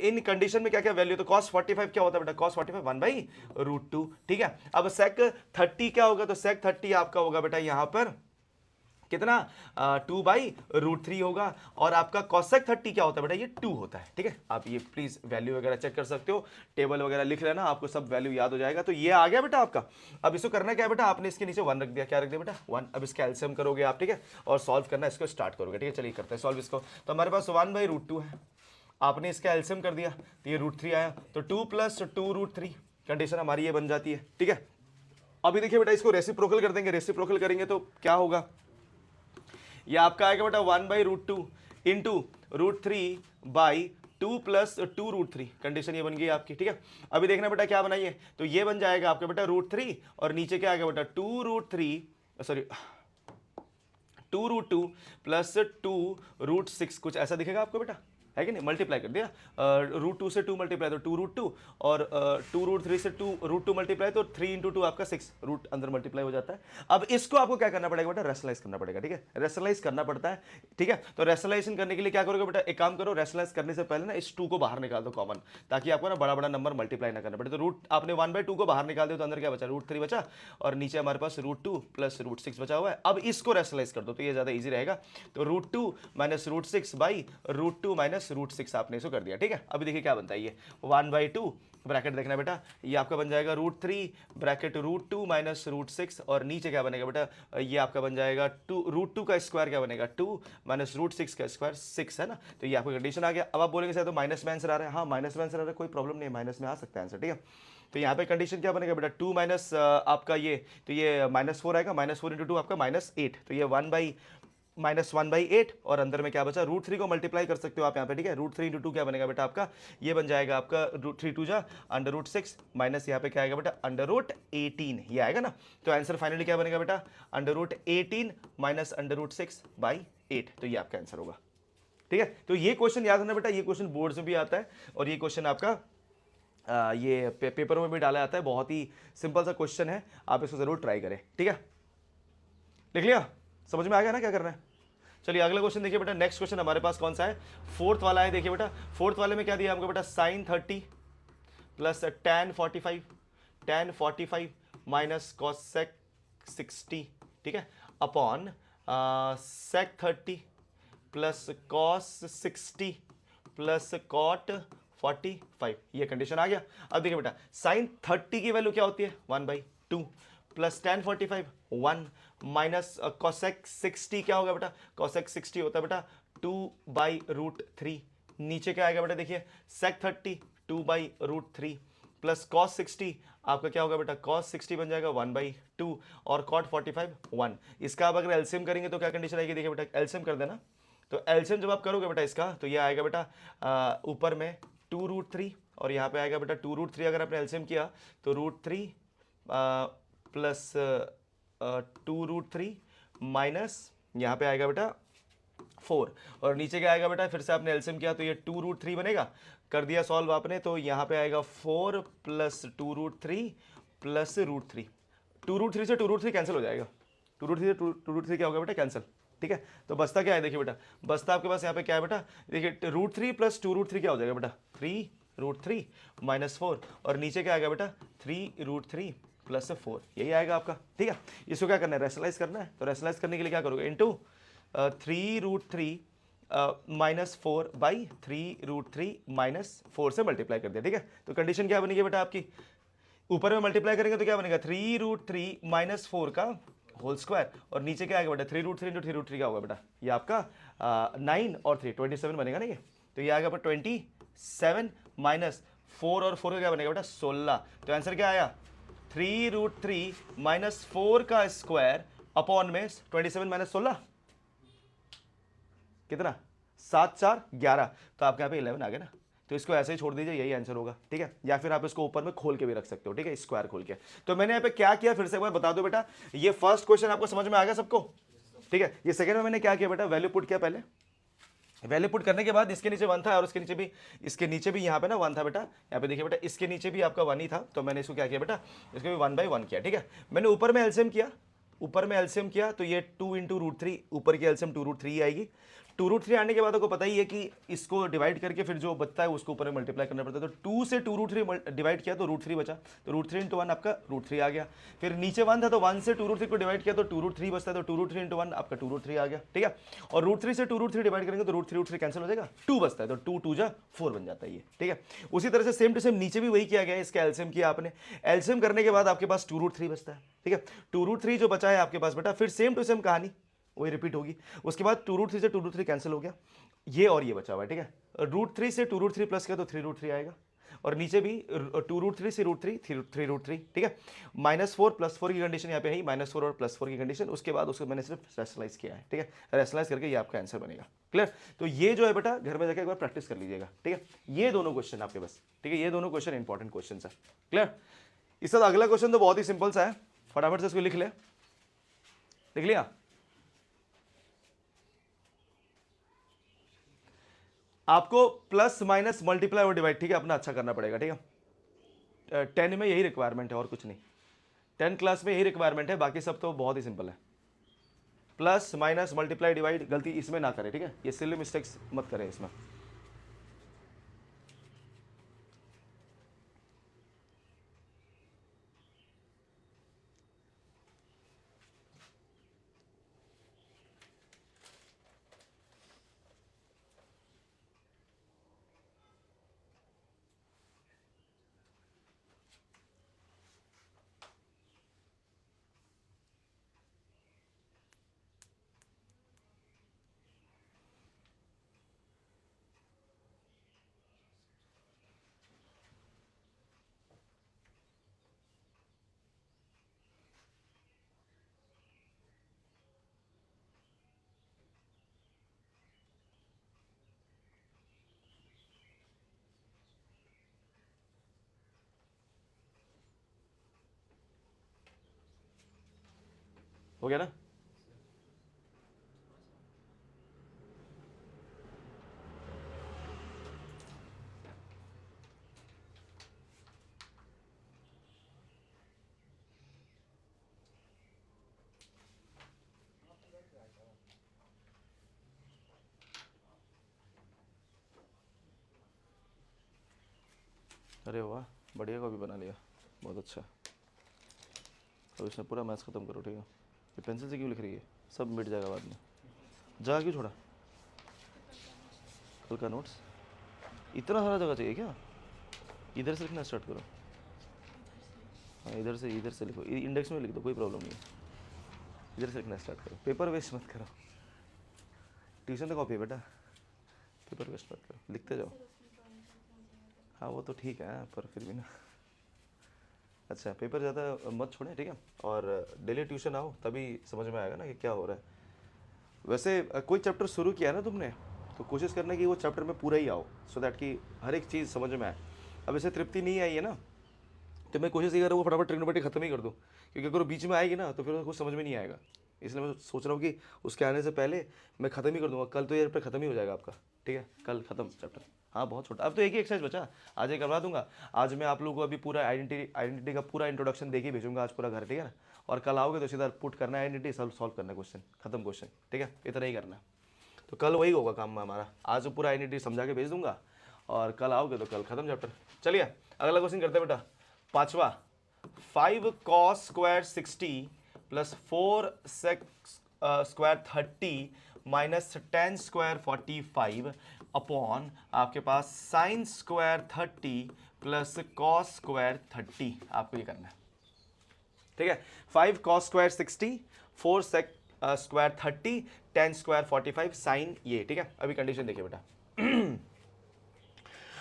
इन कंडीशन में क्या क्या वैल्यू, तो cos 45 क्या होता है बेटा, cos 45 1/√2, ठीक है। अब sec 30 क्या होगा, तो sec 30 आपका होगा बेटा यहाँ पर कितना 2/√3 होगा, और आपका cosec 30 क्या होता है बेटा, ये 2 होता है, ठीक है। आप ये प्लीज वैल्यू वगैरह चेक कर सकते हो, टेबल वगैरह लिख लेना, आपको सब वैल्यू याद हो जाएगा। तो ये आ गया बेटा आपका। अब इसको करना क्या है बेटा, आपने इसके नीचे 1 रख दिया, क्या रख दिया बेटा 1। अब इसका एलसीएम करोगे आप, ठीक है, और सॉल्व करना इसको स्टार्ट करोगे, ठीक है। चलिए करते हैं सॉल्व इसको। तो हमारे पास 1/√2 है, आपने इसका एलसीएम कर दिया तो ये √3 आया, तो 2 + 2√3 कंडीशन हमारी ये बन जाती है, ठीक है। अभी देखिए बेटा इसको रेसिप्रोकल कर देंगे, रेसिप्रोकल करेंगे तो क्या होगा, ये आपका आएगा बेटा 1/√2 इंटू √3/2 + 2√3, कंडीशन ये बन गई आपकी, ठीक है। अभी देखना बेटा क्या बनाइए, तो ये बन जाएगा आपका बेटा √3 और नीचे क्या आएगा बेटा 2√2 प्लस 2√6, कुछ ऐसा दिखेगा आपको बेटा, है कि नहीं, मल्टीप्लाई कर दिया, √2 से 2 मल्टीप्लाई तो 2√2 और 2√3 से 2√2 मल्टीप्लाई तो 3 × 2 आपका 6, रूट अंदर मल्टीप्लाई हो जाता है। अब इसको आपको क्या करना पड़ेगा बेटा, रेशनलाइज करना पड़ेगा, ठीक है, रेशनलाइज करना पड़ता है, ठीक है। तो रेशनलाइजेशन करने के लिए क्या करोगे बेटा, एक काम करो, रेशनलाइज करने से पहले ना इस 2 को बाहर निकाल दो कॉमन, ताकि आपको ना बड़ा बड़ा नंबर मल्टीप्लाई ना करना पड़े। तो रूट आपने 1/2 को बाहर निकाल दिया तो अंदर क्या बचा, √3 बचा, और नीचे हमारे पास √2 प्लस √6 बचा हुआ है। अब इसको रेशनलाइज कर दो तो ये ज्यादा ईजी रहेगा, तो √2 माइनस √6/√2 माइनस √6 आपने इसको कर दिया, ठीक है। अभी देखिए क्या बनता है ये 1/2 ब्रैकेट देखना बेटा, ये आपका बन जाएगा √3 ब्रैकेट √2 माइनस √6, और नीचे क्या बनेगा बेटा, ये आपका बन जाएगा √2 का स्क्वायर क्या बनेगा 2 माइनस √6 का स्क्वायर 6, है ना। तो ये आपका कंडीशन आ गया। अब आप बोलेंगे सर तो माइनस में आंसर आ रहा है, हाँ माइनस में आंसर आ रहा है, कोई प्रॉब्लम नहीं है, माइनस में आ सकता है आंसर, ठीक है। तो यहाँ पे कंडीशन क्या बनेगा बेटा, 2 माइनस आपका ये, तो ये -4 आएगा, -4 × 2 आपका -8, तो ये -1/8 और अंदर में क्या बचा, √3 को मल्टीप्लाई कर सकते हो आप यहाँ पे, ठीक है। √3 × 2 क्या बनेगा बेटा आपका, ये बन जाएगा आपका √3 2 जा √6 माइनस यहाँ पे क्या आएगा बेटा √18, ये आएगा ना। तो आंसर फाइनली क्या बनेगा बेटा, √18 माइनस √6/8, तो ये आपका आंसर होगा, ठीक है। तो ये क्वेश्चन याद रखना बेटा, ये क्वेश्चन बोर्ड से भी आता है और ये क्वेश्चन आपका ये पेपरों में भी डाला जाता है, बहुत ही सिंपल सा क्वेश्चन है, आप इसको जरूर ट्राई करें, ठीक है। लिख लिया, समझ में आ गया ना क्या करना है। चलिए अगला क्वेश्चन देखिए बेटा, नेक्स्ट क्वेश्चन हमारे पास कौन सा है, फोर्थ वाला है। देखिए बेटा फोर्थ वाले में क्या दिया हमको बेटा, sin 30 plus tan 45 minus cosec 60, ठीक है, upon sec 30 plus cos 60 plus cot 45, ये कंडीशन आ गया। अब देखिए बेटा साइन 30 की वैल्यू क्या होती है 1/2 प्लस tan 45 1 माइनस cosec 60 क्या होगा बेटा, cosec 60 होता है बेटा 2/√3। नीचे क्या आएगा बेटा, देखिए sec 30 2/√3 प्लस cos 60 आपका क्या होगा बेटा, cos 60 बन जाएगा 1/2 और cot 45 1। इसका आप अगर एलसीएम करेंगे तो क्या कंडीशन आएगी, देखिए बेटा एलसीएम कर देना। तो एलसीएम जब आप करोगे बेटा इसका तो ये आएगा बेटा ऊपर में 2√3 और यहाँ पे आएगा बेटा 2√3। अगर आपने एलसीएम किया तो √3 प्लस 2√3 माइनस यहाँ पे आएगा बेटा 4 और नीचे क्या आएगा बेटा, फिर से आपने एलसीएम किया तो ये 2√3 बनेगा, कर दिया सॉल्व आपने तो यहाँ पे आएगा 4 प्लस 2√3 प्लस √3। 2√3 से 2√3 कैंसिल हो जाएगा, 2√3 से 2√3 क्या होगा बेटा, कैंसिल। ठीक है, तो बस्ता क्या है, देखिए बेटा बस्ता आपके पास यहाँ पे क्या है बेटा, देखिए √3 प्लस 2√3 क्या हो जाएगा बेटा 3√3 माइनस 4 और नीचे क्या आएगा बेटा 3√3 प्लस 4, यही आएगा आपका। ठीक है, इसको क्या करना है, रेशनलाइज करना है। तो रेशनलाइज करने के लिए क्या करोगे, इंटू 3√3 माइनस 4/3√3 माइनस 4 से मल्टीप्लाई कर दिया। ठीक है, तो कंडीशन क्या बनेगी बेटा आपकी, ऊपर में मल्टीप्लाई करेंगे तो क्या बनेगा 3√3 माइनस 4 का होल स्क्वायर और नीचे क्या आएगा बेटा 3√3 इंटू 3√3 क्या होगा बेटा, ये आपका 9 और 3 27 बनेगा ना ये, तो ये आएगा बेटा 27 माइनस 4 और 4 का क्या बनेगा बेटा 16। तो आंसर क्या आया 3√3 माइनस 4 का स्क्वायर अपॉन में 27 माइनस 16 कितना 7 4 11, तो आपके यहाँ पे 11 आ गया ना, तो इसको ऐसे ही छोड़ दीजिए, यही आंसर होगा। ठीक है, या फिर आप इसको ऊपर में खोल के भी रख सकते हो। ठीक है, स्क्वायर खोल के। तो मैंने यहाँ पे क्या किया फिर से एक बार बता दो बेटा, ये फर्स्ट क्वेश्चन आपको समझ में आ गया सबको। ठीक है, ये सेकंड में मैंने क्या किया बेटा, वैल्यू पुट किया। पहले वैल्यू पुट करने के बाद इसके नीचे 1 था और इसके नीचे भी यहाँ पे ना 1 था बेटा, यहाँ पे देखिए बेटा इसके नीचे भी आपका 1 ही था, तो मैंने इसको क्या किया बेटा, इसको भी 1/1 किया। ठीक है, मैंने ऊपर में एलसीएम किया, तो ये 2 इंटू √3 ऊपर की एलसीएम 2√3 आएगी। 2√3 आने के बाद आपको पता ही है कि इसको डिवाइड करके फिर जो बचता है उसको ऊपर में मल्टीप्लाई करना पड़ता है। तो 2 से 2√3 डिवाइड किया तो √3 बचा, तो √3 इंटू 1 आपका √3 आ गया। फिर नीचे 1 था तो 1 से 2√3 को डिवाइड किया तो 2√3 बचता है, तो 2√3 इंटू 1 आपका 2√3 आ गया। ठीक है, और √3 से 2√3 डिवाइड करेंगे तो √3 कैंसिल हो जाएगा, 2 बचता है, तो 2 2 जा 4 बन जाता है ये। ठीक है, उसी तरह से सेम टू सेम नीचे भी वही किया गया है, इसका एलसीएम किया आपने, एलसीएम करने के बाद आपके पास 2√3 बचता है। ठीक है, 2√3 जो बचा है आपके पास बेटा, फिर सेम टू सेम कहानी वही रिपीट होगी। उसके बाद 2√3 से 2√3 कैंसिल हो गया, ये और ये बचा हुआ है। ठीक है, √3 से 2√3 प्लस किया तो 3√3 आएगा और नीचे भी 2√3 से √3 3√3। ठीक है, -4 प्लस 4 की कंडीशन यहाँ पे है, -4 और +4 की कंडीशन, उसके बाद उसको मैंने सिर्फ रेशनलाइज किया है। ठीक है, रेशनलाइज करके ये आपका आंसर बनेगा। क्लियर, तो ये जो है बेटा घर में जाकर एक बार प्रैक्टिस कर लीजिएगा। ठीक है, ये दोनों क्वेश्चन आपके पास, ठीक है, ये दोनों क्वेश्चन इंपॉर्टेंट क्वेश्चन है। क्लियर, इसके बाद अगला क्वेश्चन तो बहुत ही सिंपल सा है, फटाफट से इसको लिख लिया। आपको प्लस माइनस मल्टीप्लाई और डिवाइड, ठीक है, अपना अच्छा करना पड़ेगा। ठीक है, 10 में यही रिक्वायरमेंट है और कुछ नहीं, 10 क्लास में यही रिक्वायरमेंट है, बाकी सब तो बहुत ही सिंपल है। प्लस माइनस मल्टीप्लाई डिवाइड गलती इसमें ना करें। ठीक है, ये सिली मिस्टेक्स मत करें इसमें। हो गया ना, अरे वाह बढ़िया, कॉपी बना लिया, बहुत अच्छा। तो इसमें पूरा मैथ्स खत्म करो। ठीक है, ये पेंसिल से क्यों लिख रही है, सब मिट जाएगा बाद में, जगह क्यों छोड़ा, कल का नोट्स इतना सारा जगह चाहिए क्या? इधर से लिखना स्टार्ट करो। हाँ इधर से लिखो, इंडेक्स में लिख दो, कोई प्रॉब्लम नहीं है। इधर से लिखना स्टार्ट करो, पेपर वेस्ट मत करो। ट्यूशन तो कॉपी है बेटा, पेपर वेस्ट मत करो, लिखते जाओ। हाँ वो तो ठीक है पर फिर भी ना। अच्छा पेपर ज़्यादा मत छोड़ें, ठीक है। और डेली ट्यूशन आओ, तभी समझ में आएगा ना कि क्या हो रहा है। वैसे कोई चैप्टर शुरू किया है ना तुमने, तो कोशिश करना कि वो चैप्टर में पूरा ही आओ, सो दैट कि हर एक चीज़ समझ में आए। अब ऐसे तृप्ति नहीं आई है ना, तो मैं कोशिश ये कर रहा हूँ फटाफट ट्रिग्नोमेट्री खत्म ही कर दूँ, क्योंकि अगर वो बीच में आएगी ना तो फिर कुछ समझ में नहीं आएगा। इसलिए मैं सोच रहा हूँ कि उसके आने से पहले मैं ख़त्म ही कर दूँगा। कल तो ये चैप्टर खत्म ही हो जाएगा आपका, ठीक है, कल खत्म चैप्टर। हाँ बहुत छोटा, अब तो एक ही एक्सरसाइज बचा, आज ये करवा दूंगा। आज मैं आप लोगों को अभी पूरा आइडेंटिटी का पूरा इंट्रोडक्शन दे के भेजूंगा आज पूरा घर, ठीक है ना। और कल आओगे तो सीधा पुट करना है आइडेंटिटी, सॉल्व करना है क्वेश्चन, खत्म क्वेश्चन, ठीक है, इतना ही करना है। तो कल वही होगा काम हमारा, आज पूरा आइडेंटिटी समझा के भेज दूंगा और कल आओगे तो कल खत्म चैप्टर। चलिए अगला क्वेश्चन करते हैं बेटा, पांचवा। 5 cos square 60 plus 4 sec square 30 minus 10 square 45 upon आपके पास sine square 30 plus cos square 30। आपको ये करना है, ठीक है। 5 cos square 60, 4 sec square 30, 10 square 45 sine ये, ठीक है। अभी कंडीशन देखिए बेटा,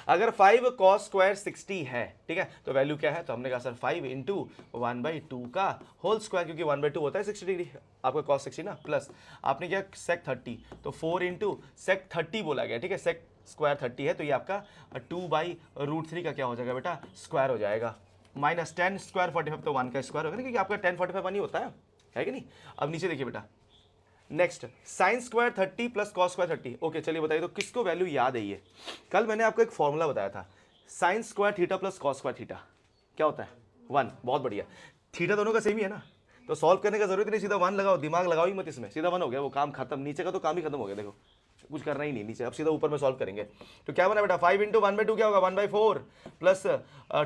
अगर 5 cos स्क्वायर 60 है, ठीक है, तो वैल्यू क्या है, तो हमने कहा सर 5 इंटू 1/2 का होल स्क्वायर, क्योंकि 1/2 होता है 60 डिग्री आपका cos 60 ना, प्लस आपने क्या sec 30, तो 4 इंटू sec 30 बोला गया, ठीक है। sec स्क्वायर 30 है तो ये आपका 2/√3 का क्या हो जाएगा बेटा, स्क्वायर हो जाएगा, माइनस 10 स्क्वायर 45 तो 1 का स्क्वायर होगा ना, क्योंकि आपका 10 45 1 ही होता है कि नहीं। अब नीचे देखिए बेटा, next sign square 30 plus cos square 30। Okay चलिए बताइए तो किसको वैल्यू याद है ये? कल मैंने आपको एक फॉर्मूला बताया था, sine square theta plus cos square theta क्या होता है, 1। बहुत बढ़िया, थीटा दोनों का सेम ही है ना, तो सॉल्व करने का जरूरत नहीं, सीधा 1 लगाओ, दिमाग लगाओ ही मत इसमें, सीधा 1 हो गया, वो काम खत्म, नीचे का तो काम ही खत्म हो गया। देखो कुछ करना ही नहीं नीचे, अब सीधा ऊपर में सॉल्व करेंगे। तो क्या बना बेटा, 5 इंटू 1/2 क्या होगा, 1/4 प्लस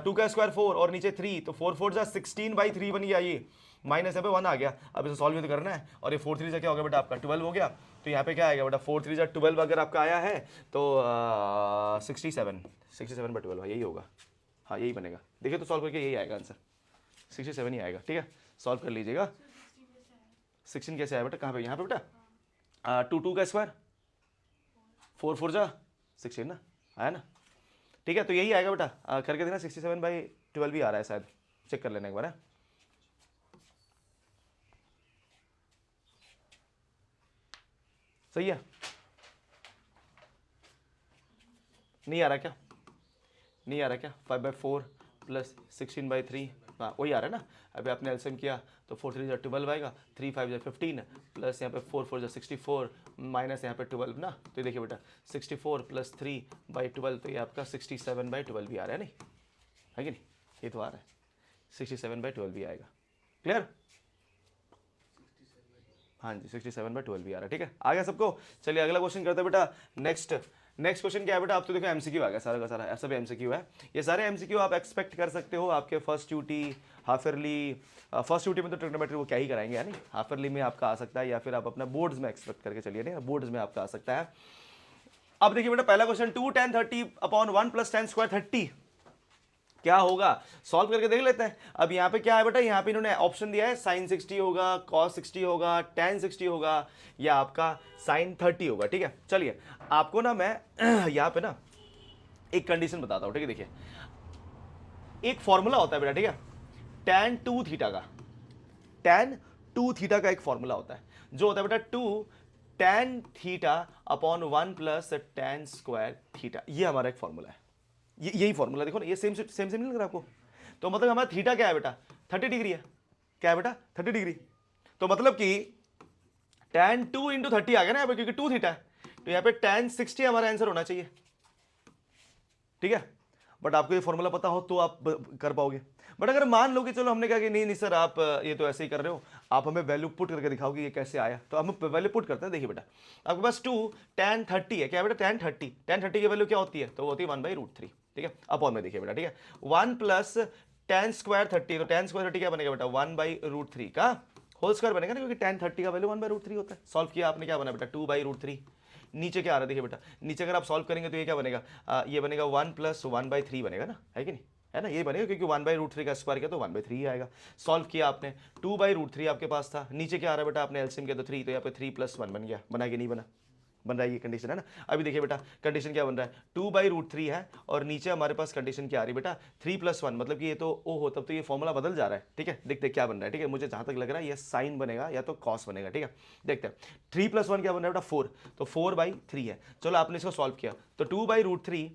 2 का स्क्वायर 4 और नीचे 3, तो 4 4 16/3 बन गया, ये माइनस यहाँ पे 1 आ गया। अब इसे सॉल्व भी तो करना है, और ये 4 3 से क्या हो गया बेटा आपका 12 हो गया, तो यहाँ पे क्या आएगा बेटा 4 3 12 अगर आपका आया है तो 67/12 यही होगा, हाँ यही बनेगा। देखिए तो सॉल्व करके यही आएगा आंसर, 67 ही आएगा, ठीक है। सॉल्व कर लीजिएगा। 16 कैसे आया बेटा, कहाँ पे, यहाँ पे बेटा 2 का स्क्वायर 4 4 16 ना, आया ना, ठीक है। तो यही आएगा बेटा, करके देना, 67/12 भी आ रहा है शायद, चेक कर लेना एक बार है। सही है, नहीं आ रहा क्या, नहीं आ रहा क्या, 5/4 प्लस 16/3, हाँ वही आ रहा है ना। अभी आपने एलसीएम किया तो 4 3 12 आएगा, 3 5 15 प्लस यहाँ पे 4 4 64 माइनस यहाँ पे 12 ना, तो ये देखिए बेटा 64 प्लस 3/12, तो ये आपका 67/12 भी आ रहा है, नहीं है कि नहीं, ये तो आ रहा है 67/12 भी आएगा, क्लियर। हाँ जी 67/12 भी आ रहा है, ठीक है, आ गया सबको। चलिए अगला क्वेश्चन करते हैं बेटा। नेक्स्ट क्वेश्चन क्या है बेटा, आप तो देखो एमसीक्यू आ गया सारा का सारा, ऐसा भी एमसीक्यू है। ये सारे एमसीक्यू आप एक्सपेक्ट कर सकते हो आपके first duty, half yearly. First duty में तो ट्रिग्नोमेट्री वो क्या ही कराएंगे, यानी हाफ ईयरली में आपका आ सकता है, या फिर आप अपना बोर्ड्स में एक्सपेक्ट करके चलिए, नहीं बोर्ड्स में आपका आ सकता है। अब देखिए बेटा पहला क्वेश्चन, 2 tan 30/1 प्लस 10 स्क्वायर 30 क्या होगा, सॉल्व करके देख लेते हैं। अब यहाँ पे क्या है बेटा, यहाँ पे इन्होंने ऑप्शन दिया है साइन 60 होगा, कॉस 60 होगा, tan 60 होगा, या आपका साइन 30 होगा, ठीक है। चलिए आपको ना मैं यहाँ पे ना एक कंडीशन बताता हूँ, ठीक है। देखिए एक फॉर्मूला होता है बेटा, ठीक है, tan 2 थीटा का, tan 2 थीटा का एक फॉर्मूला होता है, जो होता है बेटा 2 tan θ/1 plus tan square theta, ये हमारा एक फॉर्मूला है। यही फॉर्मूला देखो ना, ये सेम नहीं लग रहा आपको, तो मतलब हमारा थीटा क्या है बेटा, 30 डिग्री है, क्या है बेटा 30 डिग्री, तो मतलब कि tan 2 इंटू 30 आ गया ना यहाँ पे, क्योंकि 2 थीटा है, तो यहाँ पे tan 60 हमारा आंसर होना चाहिए, ठीक है। बट आपको ये फॉर्मूला पता हो तो आप कर पाओगे। बट अगर मान लो कि चलो हमने कहा कि नहीं सर आप ये तो ऐसे ही कर रहे हो, आप हमें वैल्यू पुट करके दिखाओगे ये कैसे आया, तो हम वैल्यू पुट करते हैं। देखिए बेटा आपके पास 2 tan 30 है, क्या बेटा tan 30 की वैल्यू क्या होती है, तो वो होती है 1/√3, ठीक है। अपॉन में देखिए बेटा, ठीक है, 1 प्लस tan स्क्वायर 30, तो tan स्क्वायर 30 क्या बनेगा बेटा, 1/√3 का होल स्क्वायर बनेगा ना, क्योंकि tan 30 का वैल्यू 1/√3 होता है। सॉल्व किया आपने, क्या बना बेटा 2/√3। नीचे क्या आ रहा है देखिए बेटा, नीचे अगर आप सॉल्व करेंगे तो ये क्या बनेगा, ये बनेगा 1 + 1/3 बनेगा ना, है कि नहीं, है ना, ये बनेगा क्योंकि 1/√3 का स्क्वायर किया तो 1/3 ही आएगा। सॉल्व किया आपने, 2/√3 आपके पास था, नीचे क्या आ रहा है बेटा, आपने एलसीएम किया तो 3, तो यहाँ पे 3 + 1 बन गया, बना कि नहीं बना, बन रहा है, ये कंडीशन है ना। अभी देखिए बेटा कंडीशन क्या बन रहा है, 2/√3 है और नीचे हमारे पास कंडीशन क्या आ रही है बेटा, 3 + 1, मतलब कि ये तो ओ हो, तब तो ये फॉर्मूला बदल जा रहा है, ठीक है। देखते क्या बन रहा है, ठीक है, मुझे जहां तक लग रहा है ये साइन बनेगा या तो कॉस बनेगा, ठीक है। देखते हैं 3 + 1 क्या बन रहा है बेटा, 4, तो 4/3 है। चलो आपने इसको सॉल्व किया तो 2/√3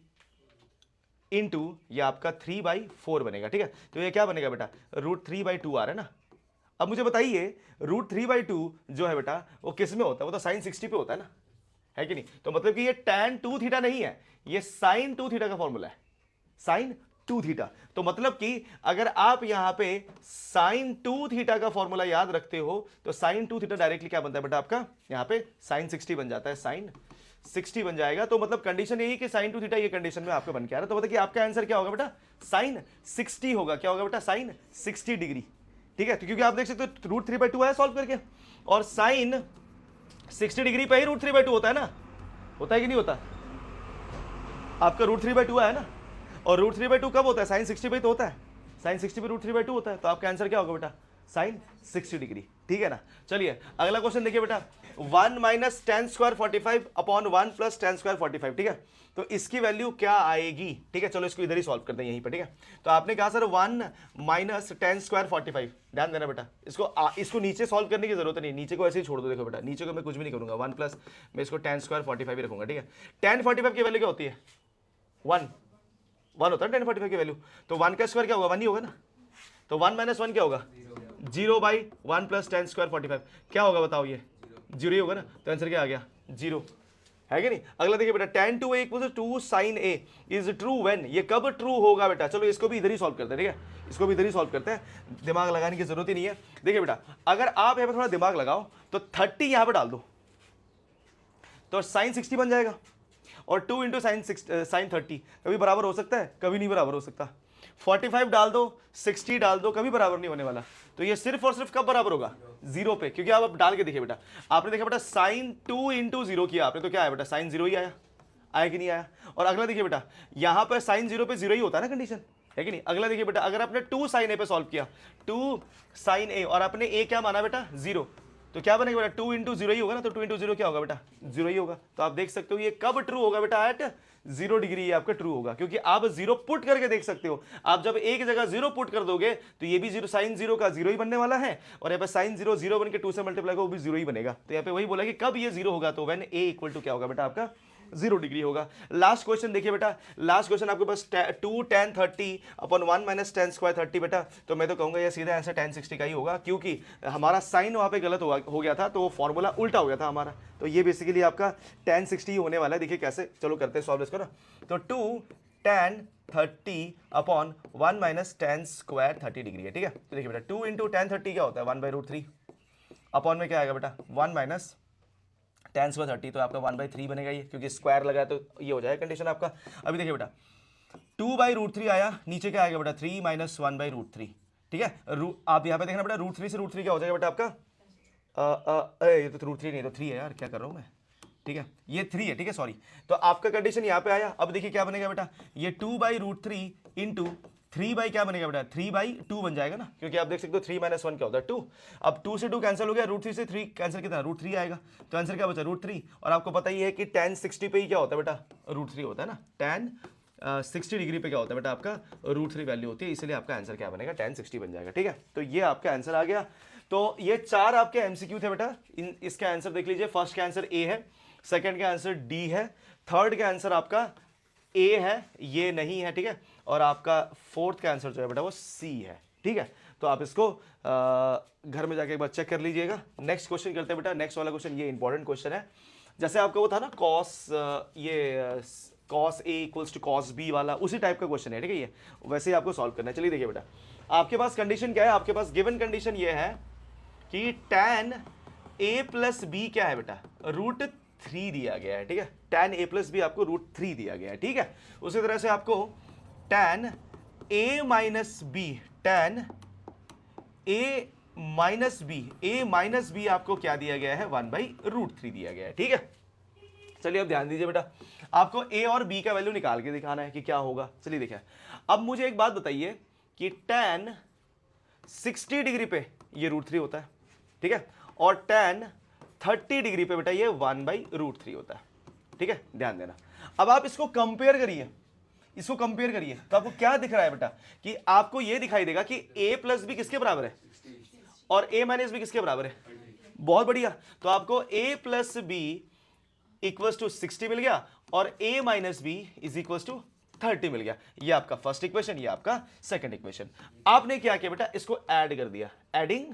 इंटू ये आपका 3/4 बनेगा, ठीक है। तो ये क्या बनेगा बेटा, √3/2 आ रहा है ना। अब मुझे बताइए √3/2 जो है बेटा वो किस में होता है, वो तो साइन 60 पे होता है ना, है कि नहीं। तो मतलब कि ये tan 2 थीटा नहीं है, ये sin 2 थीटा का फॉर्मूला है, sin 2 थीटा। तो मतलब कि अगर आप यहां पे sin 2 थीटा का फॉर्मूला याद रखते हो तो sin 2 थीटा डायरेक्टली क्या बनता है बेटा आपका, यहां पे sin 60 बन जाता है, sin 60 बन जाएगा। तो मतलब कंडीशन यही कि sin 2 थीटा ये कंडीशन में आपका बन के आ रहा है। तो मतलब कि आपका आंसर क्या होगा बेटा, sin 60 होगा। क्या होगा बेटा, sin 60 डिग्री, ठीक है। तो क्योंकि आप देख सकते हो √3/2 है सॉल्व करके, और sin 60 डिग्री पे ही √3/2 होता है ना, होता है कि नहीं होता, आपका √3/2 है ना, और √3/2 कब होता है, sin 60 पे तो होता है, sin 60 पे √3/2 होता है। तो आपका आंसर क्या होगा बेटा, sin 60 डिग्री, ठीक है ना। चलिए अगला क्वेश्चन देखिए बेटा, 1 - tan² 45 अपॉन 1 + tan² 45, ठीक है। तो इसकी वैल्यू क्या आएगी, ठीक है। चलो इसको इधर ही सॉल्व करते हैं यहीं पर, ठीक है। तो आपने कहा सर 1 - tan² 45, ध्यान देना बेटा, इसको नीचे सॉल्व करने की जरूरत नहीं, नीचे को ऐसे ही छोड़ दो। देखो बेटा नीचे को मैं कुछ भी नहीं करूंगा, 1 प्लस मैं इसको tan² 45 ही रखूंगा, ठीक है। tan 45 की वैल्यू क्या होती है, 1 होता है tan 45 की वैल्यू, तो 1 का स्क्वायर क्या होगा, 1 ही होगा ना। तो 1 - 1 क्या होगा, 0/1 + tan² 45 क्या होगा बताओ, ये 0 ही होगा ना। तो आंसर क्या आ गया, 0, है कि नहीं। अगला देखिए बेटा, tan 2a = 2 sin a is true when, ये कब ट्रू होगा बेटा। चलो इसको भी इधर ही सॉल्व करते हैं, ठीक है, इसको भी इधर ही सॉल्व करते हैं, दिमाग लगाने की जरूरत ही नहीं है। देखिए बेटा अगर आप यहाँ पे थोड़ा दिमाग लगाओ तो 30 यहाँ पे डाल दो तो sin 60 बन जाएगा, और 2 × sin 30 कभी बराबर हो सकता है, कभी नहीं बराबर हो सकता। 45 डाल दो, 60 डाल दो, कभी बराबर नहीं होने वाला। तो ये सिर्फ और सिर्फ कब बराबर होगा, 0 पे, क्योंकि आप अब डाल के देखिए बेटा, आपने देखा बेटा sin 2 × 0 किया आपने, तो क्या आया बेटा, sin 0 ही आया कि नहीं आया। और अगला देखिए बेटा, यहां पर sin 0 पे 0 ही होता है ना कंडीशन, है कि नहीं। अगला देखिए बेटा, अगर आपने 2 sin a पे सॉल्व किया, 2 sin a और आपने a क्या माना बेटा, 0, तो क्या बनेगा बेटा, 2 × 0 ही होगा ना, तो 2 × 0 क्या होगा बेटा, 0 ही होगा। तो आप देख सकते हो ये कब ट्रू होगा बेटा, एट 0 डिग्री ये आपका ट्रू होगा, क्योंकि आप 0 पुट करके देख सकते हो। आप जब एक जगह 0 पुट कर दोगे तो ये भी 0, sin 0 का 0 ही बनने वाला है, और यहाँ पे sin 0 0 बन के 2 से मल्टीप्लाई होगा, वो भी 0 ही बनेगा। तो यहाँ पे वही बोला कि कब ये 0 होगा, तो व्हेन a = क्या होगा बेटा आपका, 0 डिग्री होगा। लास्ट क्वेश्चन देखिए बेटा, लास्ट क्वेश्चन आपके पास 2 tan 30 अपॉन 1 - tan² 30 बेटा, तो मैं तो कहूंगा ये सीधा आंसर tan 60 का ही होगा, क्योंकि हमारा साइन वहां पे गलत हो गया था, तो वो फॉर्मूला उल्टा हो गया था हमारा। तो ये बेसिकली आपका tan 60 होने वाला है। देखिए कैसे, चलो करते हैं सॉल्व इसको ना। तो 2 tan 30 अपॉन 1 - tan² 30 डिग्री है, ठीक है। तो देखिए बेटा 2 × tan 30 क्या होता है, 1/√3 अपॉन में क्या आएगा बेटा, 1 - tan² 30, तो आपका 1/3 बनेगा ये, क्योंकि स्क्वायर लगा है तो ये हो जाएगा कंडीशन आपका। अभी देखिए बेटा 2/√3 आया, नीचे क्या आएगा बेटा, 3 - 1/√3, ठीक है। आप यहाँ पे देखना बेटा, √3 से √3 क्या हो जाएगा बेटा आपका, ये तो √3 नहीं, तो 3 है यार, क्या कर रहा हूँ मैं, ठीक है, ये 3 है, ठीक है, सॉरी। तो आपका कंडीशन यहाँ पे आया। अब देखिए क्या बनेगा बेटा, ये 2/√3 इंटू 3 क्या बनेगा बेटा, 3/2 बन जाएगा ना, क्योंकि आप देख सकते हो 3 - 1 क्या होता है, 2। अब 2 से 2 कैंसिल हो गया, √3 से 3 कैंसिल कितना, √3 आएगा। तो आंसर क्या बचा, √3। और आपको पता ही है कि tan 60 पे ही क्या होता है बेटा, √3 होता है ना, tan 60 डिग्री पे क्या होता है बेटा आपका, √3 वैल्यू होती है, इसलिए आपका आंसर क्या बनेगा, tan 60 बन जाएगा, ठीक है। तो ये आपका आंसर आ गया। तो ये 4 आपके एमसीक्यू थे बेटा। इसका आंसर देख लीजिए, फर्स्ट का आंसर ए है, सेकंड का आंसर डी है, थर्ड का आंसर आपका ए है, ये नहीं है, ठीक है, और आपका फोर्थ का आंसर जो है बेटा वो सी है, ठीक है। तो आप इसको घर में जाके एक बार चेक कर लीजिएगा। नेक्स्ट क्वेश्चन करते हैं बेटा। नेक्स्ट वाला क्वेश्चन ये इंपॉर्टेंट क्वेश्चन है, जैसे आपका वो था ना cos a = cos b वाला, उसी टाइप का क्वेश्चन है, ठीक है। ये वैसे ही आपको सॉल्व करना है। चलिए देखिए बेटा, आपके पास कंडीशन क्या है, आपके पास गिवन कंडीशन ये है कि tan a + b क्या है बेटा, √3 दिया गया है, ठीक है। tan a + b आपको √3 दिया गया है, ठीक है। उसी तरह से आपको tan a - b, tan a - b आपको क्या दिया गया है, 1/√3 दिया गया है, ठीक है। चलिए अब ध्यान दीजिए बेटा, आपको ए और बी का वैल्यू निकाल के दिखाना है कि क्या होगा। चलिए देखिए, अब मुझे एक बात बताइए कि tan 60 डिग्री पे ये √3 होता है, ठीक है, और tan 30 डिग्री पे बेटा ये 1/√3 होता है, ठीक है, ध्यान देना। अब आप इसको कंपेयर करिए, इसको कंपेयर करिए, तो आपको क्या दिख रहा है बेटा कि आपको ये दिखाई देगा कि a प्लस बी किसके बराबर है और a माइनस बी किसके बराबर है। बहुत बढ़िया, तो आपको a plus B equals to 60 मिल गया और a minus B is equals to 30 मिल गया। ये आपका फर्स्ट इक्वेशन, ये आपका सेकंड इक्वेशन। आपने क्या किया बेटा, इसको ऐड कर दिया, एडिंग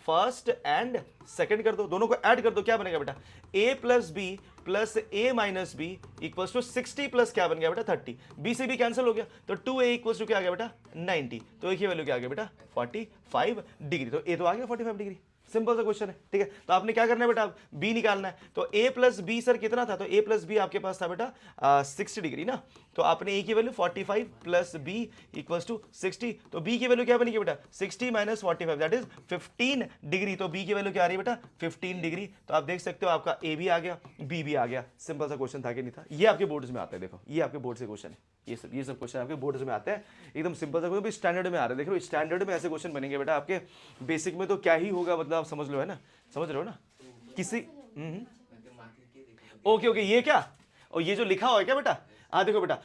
फर्स्ट एंड सेकंड कर दो, दोनों को ऐड कर दो, क्या बनेगा बेटा, a plus B plus a minus B equals to 60 plus क्या बन गया बेटा 30, b से b कैंसिल हो गया, तो 2a इक्वल्स टू क्या आ गया बेटा 90, तो एक ही वैल्यू क्या आ गया बेटा 45 डिग्री, तो a तो आ गया 45 डिग्री। सिंपल सा क्वेश्चन है, ठीक है। तो आपने क्या करना है बेटा, b निकालना है, तो a प्लस बी सर कितना था, तो a प्लस बी आपके पास था बेटा 60 डिग्री ना, तो आपने a की value 45 plus b equals to 60, तो b की वैल्यू क्या बनेगी बेटा 60 माइनस 45 दैट इज 15 डिग्री, तो b की वैल्यू क्या आ रही है बेटा 15 डिग्री। तो आप देख सकते हो आपका a भी आ गया, b भी आ गया। सिंपल सा क्वेश्चन था कि नहीं था, ये आपके बोर्ड्स में आता है, देखो ये आपके बोर्ड से क्वेश्चन है, ये सब क्वेश्चन आपके बोर्ड्स में आते हैं, एकदम सिंपल सा क्वेश्चन, स्टैंडर्ड में आ रहे हैं। देखो स्टैंडर्ड में ऐसे क्वेश्चन बनेंगे बेटा, आपके बेसिक में तो क्या ही होगा, मतलब आप समझ लो, है ना, समझ रहे हो ना किसी। ओके ओके, ये क्या, और ये जो लिखा हुआ है क्या बेटा, हाँ देखो बेटा,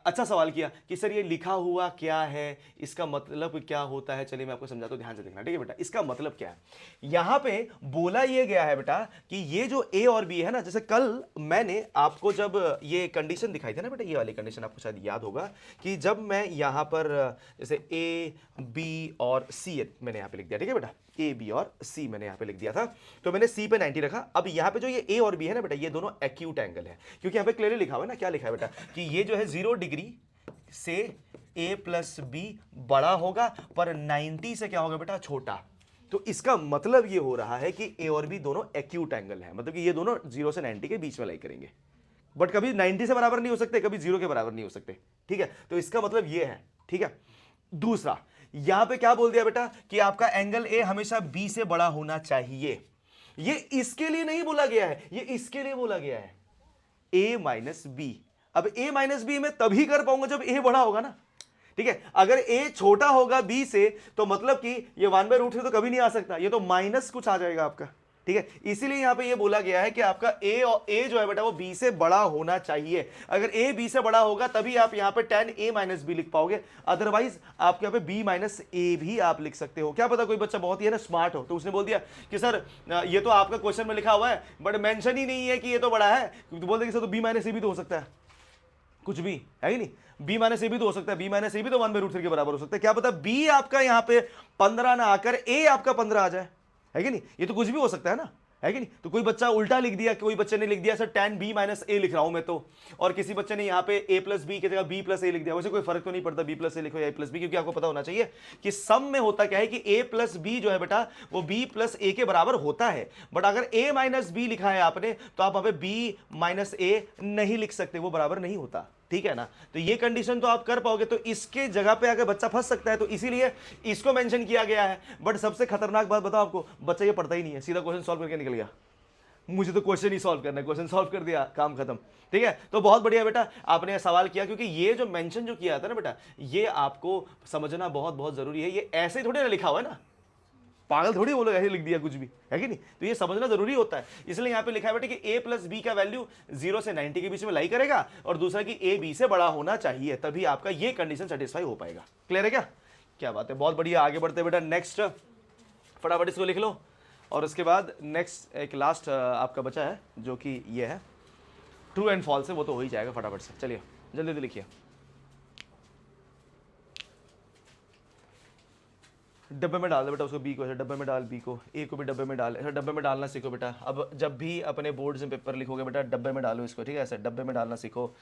अच्छा सवाल किया कि सर ये लिखा हुआ क्या है, इसका मतलब क्या होता है। चलिए मैं आपको समझाता हूँ, ध्यान से देखना, ठीक है बेटा। इसका मतलब क्या है, यहाँ पे बोला ये गया है बेटा कि ये जो a और b है ना, जैसे कल मैंने आपको जब ये कंडीशन दिखाई थी ना बेटा, ये वाली कंडीशन आपको शायद याद होगा कि जब मैं यहाँ पर जैसे a b और c मैंने यहाँ पे लिख दिया, ठीक है बेटा, ए बी और सी मैंने यहाँ पे लिख दिया था, तो मैंने सी पे 90 रखा। अब यहाँ पे जो ये ए और बी है ना बेटा, ये दोनों एक्यूट एंगल है, क्योंकि यहाँ पे क्लियरली लिखा हुआ है ना, क्या लिखा है बेटा कि ये जो है 0 डिग्री से ए प्लस बी बड़ा होगा पर 90 से क्या होगा बेटा छोटा। तो इसका मतलब ये हो रहा है कि ए और बी दोनों एक्यूट एंगल है, मतलब कि ये दोनों 0 से 90 के बीच में लाई करेंगे, बट कभी 90 से बराबर नहीं हो सकते, कभी 0 के बराबर नहीं हो सकते, ठीक है। तो इसका मतलब ये है, ठीक है। दूसरा, यहां पे क्या बोल दिया बेटा कि आपका एंगल ए हमेशा बी से बड़ा होना चाहिए। ये इसके लिए नहीं बोला गया है, ये इसके लिए बोला गया है, ए माइनस बी। अब ए माइनस बी मैं तभी कर पाऊंगा जब ए बड़ा होगा ना, ठीक है। अगर ए छोटा होगा बी से तो मतलब कि ये 1/√3 तो कभी नहीं आ सकता, ये तो माइनस कुछ आ जाएगा आपका, ठीक है। इसीलिए यहां पे ये बोला गया है कि आपका ए और ए जो है बेटा वो बी से बड़ा होना चाहिए। अगर ए बी से बड़ा होगा तभी आप यहां पे tan a माइनस बी लिख पाओगे, अदरवाइज आपके यहाँ पे b माइनस ए भी आप लिख सकते हो। क्या पता कोई बच्चा बहुत ही है ना स्मार्ट हो, तो उसने बोल दिया कि सर ये तो आपका क्वेश्चन में लिखा हुआ है बट मेंशन ही नहीं है कि ये तो बड़ा है, तो बोल दे कि सर तो b माइनस ए भी तो हो सकता है, कुछ भी है ही नहीं, b माइनस ए भी तो हो सकता है, b माइनस ए भी तो 1/√3 के बराबर हो सकता है। क्या पता b आपका यहाँ पे 15 ना आकर a आपका 15 आ जाए, है कि नहीं, ये तो कुछ भी हो सकता है ना, है कि नहीं। तो कोई बच्चा उल्टा लिख दिया, कोई बच्चे ने लिख दिया सर tan b माइनस ए लिख रहा हूं मैं तो, और किसी बच्चे ने यहाँ पे a प्लस बी की जगह b प्लस ए लिख दिया। वैसे कोई फर्क तो नहीं पड़ता b प्लस ए लिखो या a प्लस बी, क्योंकि आपको पता होना चाहिए कि सम में होता क्या है कि a प्लस बी जो है बेटा वो b प्लस ए के बराबर होता है। बट अगर a माइनस बी लिखा है आपने तो आप वहां पे b माइनस ए नहीं लिख सकते, वो बराबर नहीं होता, ठीक है ना। तो ये कंडीशन तो आप कर पाओगे, तो इसके जगह पे अगर बच्चा फंस सकता है तो इसीलिए इसको मेंशन किया गया है। बट सबसे खतरनाक बात बताओ आपको, बच्चा ये पढ़ता ही नहीं है, सीधा क्वेश्चन सॉल्व करके निकल गया, मुझे तो क्वेश्चन ही सॉल्व करना है, क्वेश्चन सॉल्व कर दिया काम खत्म, ठीक है। तो बहुत बढ़िया बेटा आपने सवाल किया, क्योंकि ये जो मेंशन जो किया था ना बेटा, ये आपको समझना बहुत बहुत जरूरी है। ये ऐसे ही थोड़ी ना लिखा हुआ है ना, पागल थोड़ी वो लोग ऐसे लिख दिया कुछ भी, है कि नहीं। तो ये समझना जरूरी होता है, इसलिए यहाँ पे लिखा है बेटा कि a प्लस बी का वैल्यू 0 से 90 के बीच में लाई करेगा, और दूसरा कि a b से बड़ा होना चाहिए, तभी आपका ये कंडीशन सेटिस्फाई हो पाएगा। क्लियर है क्या, क्या बात है, बहुत बढ़िया। आगे बढ़ते बेटा, नेक्स्ट फटाफट इसको लिख लो, और उसके बाद नेक्स्ट एक लास्ट आपका बचा है जो कि ये है ट्रू एंड फॉल्स है, वो तो हो ही जाएगा फटाफट से। चलिए जल्दी जल्दी लिखिए, डब्बे में डाल दो बेटा उसको, बी को डब्बे में डाल, बी को, ए को भी डब्बे में डाल, ऐसा डब्बे में डालना सीखो बेटा। अब जब भी अपने बोर्ड्स में पेपर लिखोगे बेटा डब्बे में डालो इसको, ठीक है, ऐसे डब्बे में डालना सीखो।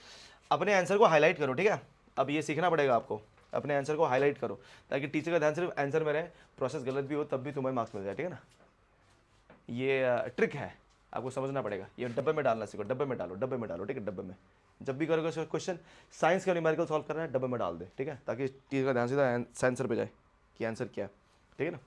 अपने आंसर को हाईलाइट करो, ठीक है, अब ये सीखना पड़ेगा आपको, अपने आंसर को हाईलाइट करो ताकि टीचर का ध्यान सिर्फ आंसर में रहे, प्रोसेस गलत भी हो तब भी तुम्हें मार्क्स मिल जाए, ठीक है ना। ये ट्रिक है, आपको समझना पड़ेगा। ये डब्बे में डालना सीखो, डब्बे में डालो, डब्बे में डालो, ठीक है। डब्बे में जब भी करोगे क्वेश्चन साइंस का न्यूमेरिकल सॉल्व करना है, डब्बे में डाल दे, ठीक है, ताकि टीचर का ध्यान सीधा आंसर पे जाए कि आंसर क्या है, ठीक है ना।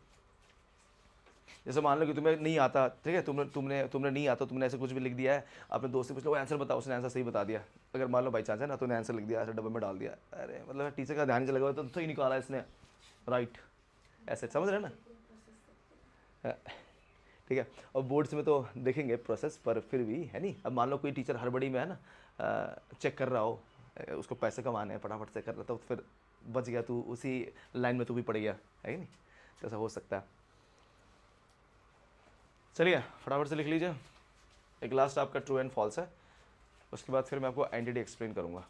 जैसे मान लो कि तुम्हें नहीं आता, ठीक है, तुमने नहीं आता, तुमने ऐसे कुछ भी लिख दिया है, अपने दोस्त से पूछ लो आंसर बताओ, उसने आंसर सही बता दिया, अगर मान लो बाई चांस है ना, तूने आंसर लिख दिया, ऐसे डब्बे में डाल दिया, अरे मतलब टीचर का ध्यान नहीं चला गया तो सही निकाला इसने, राइट, ऐसे समझ रहे ना, ठीक है। और बोर्ड्स में तो देखेंगे प्रोसेस, पर फिर भी है नहीं। अब मान लो कोई टीचर हड़बड़ी में है ना, चेक कर रहा हो, उसको पैसे कमाने हैं, फटाफट से कर रहा, तो फिर बच गया तू, उसी लाइन में तू भी पड़ गया, है कि नहीं, तो ऐसा हो सकता है। चलिए फटाफट से लिख लीजिए। एक लास्ट आपका ट्रू एंड फॉल्स है, उसके बाद फिर मैं आपको एंटिटी एक्सप्लेन करूंगा।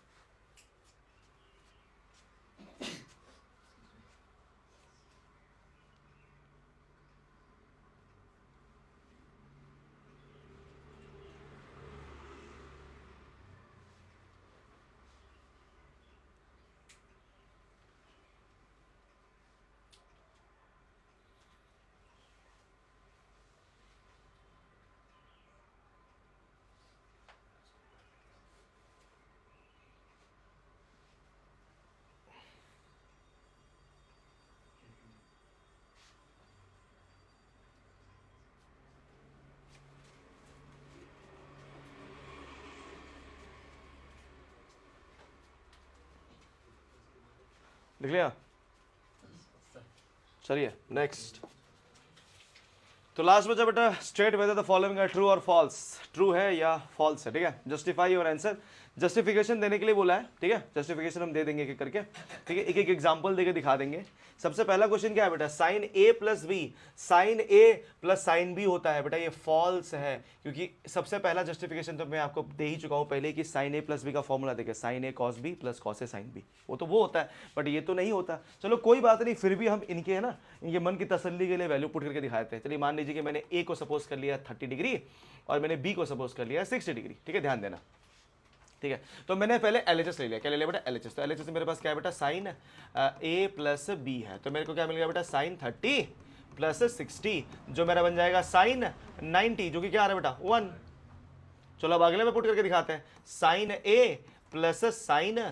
लिख लिया, चलिए नेक्स्ट। तो लास्ट बचा बेटा state whether the following are true और फॉल्स, ट्रू है या फॉल्स है, ठीक है। जस्टिफाई योर आंसर, जस्टिफिकेशन देने के लिए बोला है, ठीक है, जस्टिफिकेशन हम दे देंगे एक एक करके, ठीक है, एक एक एग्जांपल देके दिखा देंगे। सबसे पहला क्वेश्चन क्या है बेटा, sign A plus B, sign A plus sine B होता है बेटा, ये फॉल्स है, क्योंकि सबसे पहला जस्टिफिकेशन तो मैं आपको दे ही चुका हूं पहले कि साइन ए प्लस बी का फॉर्मूला देखिए, sign A cos B plus cos A sine B, वो तो वो होता है, बट ये तो नहीं होता। चलो कोई बात नहीं, फिर भी हम इनके है ना, इनके मन की तसल्ली के लिए वैल्यू पुट करके दिखाते हैं। चलिए मान लीजिए कि मैंने ए को सपोज कर लिया 30 डिग्री और मैंने बी को सपोज कर लिया 60 डिग्री, ठीक है, ध्यान देना, ठीक है। तो मैंने पहले LHS ले लिया, क्या ले लिया बेटा, LHS। तो LHS मेरे पास क्या है बेटा, साइन A प्लस बी है, तो मेरे को क्या मिल गया बेटा, साइन 30 प्लस 60, जो मेरा बन जाएगा साइन 90, जो कि क्या आ रहा है बेटा 1। चलो अब अगले में पुट करके दिखाते हैं, sine A plus sine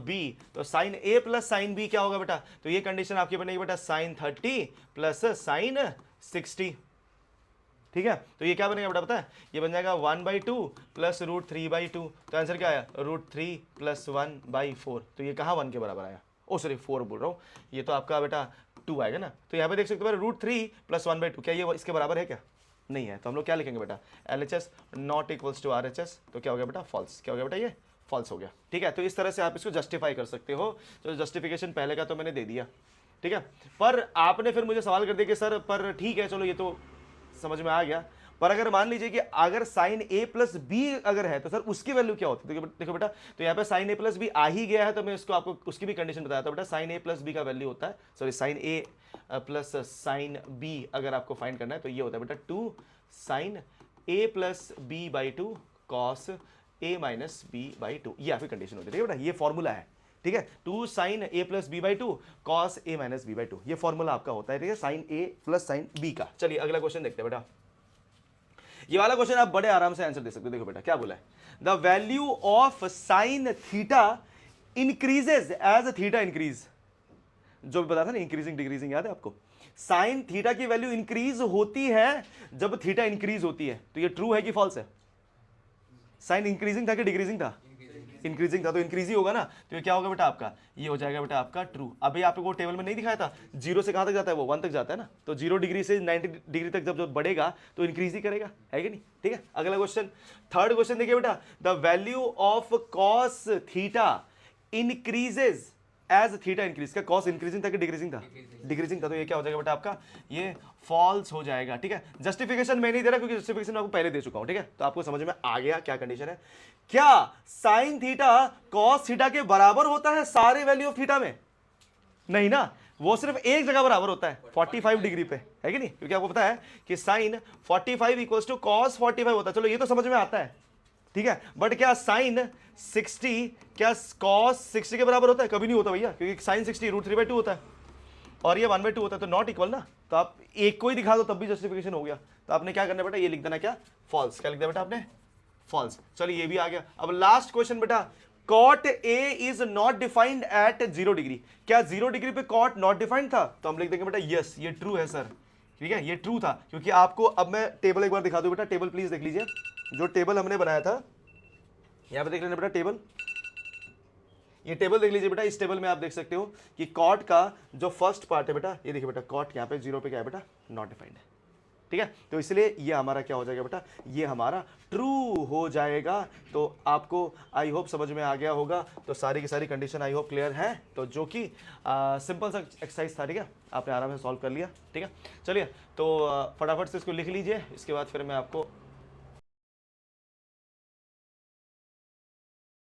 B, तो sine A plus sine B क्या होगा बेटा, तो ये कंडीशन आपकी बनेगी बेटा साइन 30 प्लस साइन 60, ठीक है। तो ये क्या बनेगा बेटा पता है, ये बन जाएगा 1/2 प्लस √3/2, तो आंसर क्या आया, √3 प्लस 1/4, तो ये कहाँ 1 के बराबर आया, ओ सॉरी 4 बोल रहा हूँ, ये तो आपका बेटा 2 आएगा ना। तो यहाँ पे देख सकते हो √3 प्लस 1/2, क्या ये इसके बराबर है क्या, नहीं है, तो हम लोग क्या लिखेंगे बेटा, LHS not equals to RHS, तो क्या हो गया बेटा, फॉल्स, क्या हो गया बेटा, ये फॉल्स हो गया, ठीक है। तो इस तरह से आप इसको जस्टिफाई कर सकते हो। तो जस्टिफिकेशन पहले का तो मैंने दे दिया, ठीक है, पर आपने फिर मुझे सवाल कर दिया कि सर पर ठीक है, चलो ये तो समझ में आ गया, पर अगर मान लीजिए कि अगर साइन ए प्लस बी अगर है तो सर उसकी वैल्यू क्या होती है, देखो बेटा, तो यहाँ पे साइन ए प्लस बी आ ही गया है, तो मैं इसको आपको उसकी भी कंडीशन बताया था बेटा, साइन ए प्लस बी का वैल्यू होता है, sorry sine A plus sine B अगर आपको फाइंड करना है तो ये होता है बेटा 2 sine A plus B by 2 cos A minus B by 2, ये आपकी कंडीशन होती है, ठीक है बेटा, ये फॉर्मूला है, ठीक है, 2 sine A plus B by 2 cos A minus B by 2, ये फॉर्मूला आपका होता है, ठीक है, sine A plus sine B का। चलिए अगला क्वेश्चन देखते हैं बेटा, ये वाला क्वेश्चन आप बड़े आराम से आंसर दे सकते हो। देखो बेटा क्या बोला है, the value of sine theta increases as theta increase, जो भी बता था ना इंक्रीजिंग डिक्रीजिंग, याद है आपको, साइन थीटा की वैल्यू इंक्रीज होती है जब थीटा इंक्रीज होती है, तो ये ट्रू है कि फॉल्स है, साइन इंक्रीजिंग था कि डिक्रीजिंग था, इंक्रीजिंग था, तो इंक्रीज ही होगा ना, तो ये क्या होगा बेटा आपका, ये हो जाएगा बेटा आपका ट्रू। अभी आपको टेबल में नहीं दिखाया था, 0 से कहां तक जाता है, वो 1 तक जाता है ना, तो 0 डिग्री से 90 डिग्री तक जब बढ़ेगा तो इंक्रीज ही करेगा, है कि नहीं, ठीक है। अगला क्वेश्चन, थर्ड क्वेश्चन देखिए बेटा, the value of cos theta increases as theta increase, क्या कॉस इंक्रीजिंग था कि डिक्रीजिंग था, डिक्रीजिंग था, तो ये क्या हो जाएगा बेटा आपका, ये फॉल्स हो जाएगा, ठीक है। जस्टिफिकेशन मैं नहीं दे रहा क्योंकि जस्टिफिकेशन मैं आपको पहले दे चुका हूं, ठीक है, तो आपको समझ में आ गया क्या कंडीशन है। क्या साइन थीटा कॉस थीटा के बराबर होता है सारे वैल्यू ऑफ थीटा में, नहीं ना, वो सिर्फ एक जगह बराबर होता है 45 डिग्री पे, है कि नहीं, क्योंकि आपको पता है कि साइन 45 इक्वल्स टू कॉस 45 होता है, चलो ये तो समझ में आता है, ठीक है, बट क्या साइन 60 क्या कॉस 60 के बराबर होता है, कभी नहीं होता भैया, क्योंकि साइन 60 √3/2 होता है और ये 1/2 होता है, तो नॉट इक्वल ना, तो आप एक को ही दिखा दो तब भी जस्टिफिकेशन हो गया। तो आपने क्या करना बेटा, ये लिख देना क्या, फॉल्स, क्या लिख दिया बेटा आपने, फॉल्स। चलिए ये भी आ गया। अब लास्ट क्वेश्चन बेटा, cot A is not defined at 0 degree, क्या 0 डिग्री पे कॉट नॉट डिफाइंड था, तो हम लिख देंगे बेटा यस, ये ट्रू है सर, ठीक है, ये ट्रू था क्योंकि आपको, अब मैं टेबल एक बार दिखा दूं बेटा, टेबल प्लीज देख लीजिए, जो टेबल हमने बनाया था, यहां पे देख लेना बेटा टेबल, ये टेबल देख लीजिए बेटा। इस टेबल में आप देख सकते हो कि कॉट का जो फर्स्ट पार्ट है बेटा, ये देखिए बेटा, कॉट यहाँ पे 0 पे क्या है बेटा, नॉट डिफाइंड है। ठीक है, तो इसलिए ये हमारा क्या हो जाएगा बेटा, ये हमारा ट्रू हो जाएगा। तो आपको आई होप समझ में आ गया होगा। तो सारी की सारी कंडीशन आई होप क्लियर है, तो जो कि सिंपल सा एक्सरसाइज था। ठीक है, आपने आराम से सॉल्व कर लिया। ठीक है, चलिए तो फटाफट से इसको लिख लीजिए, इसके बाद फिर मैं आपको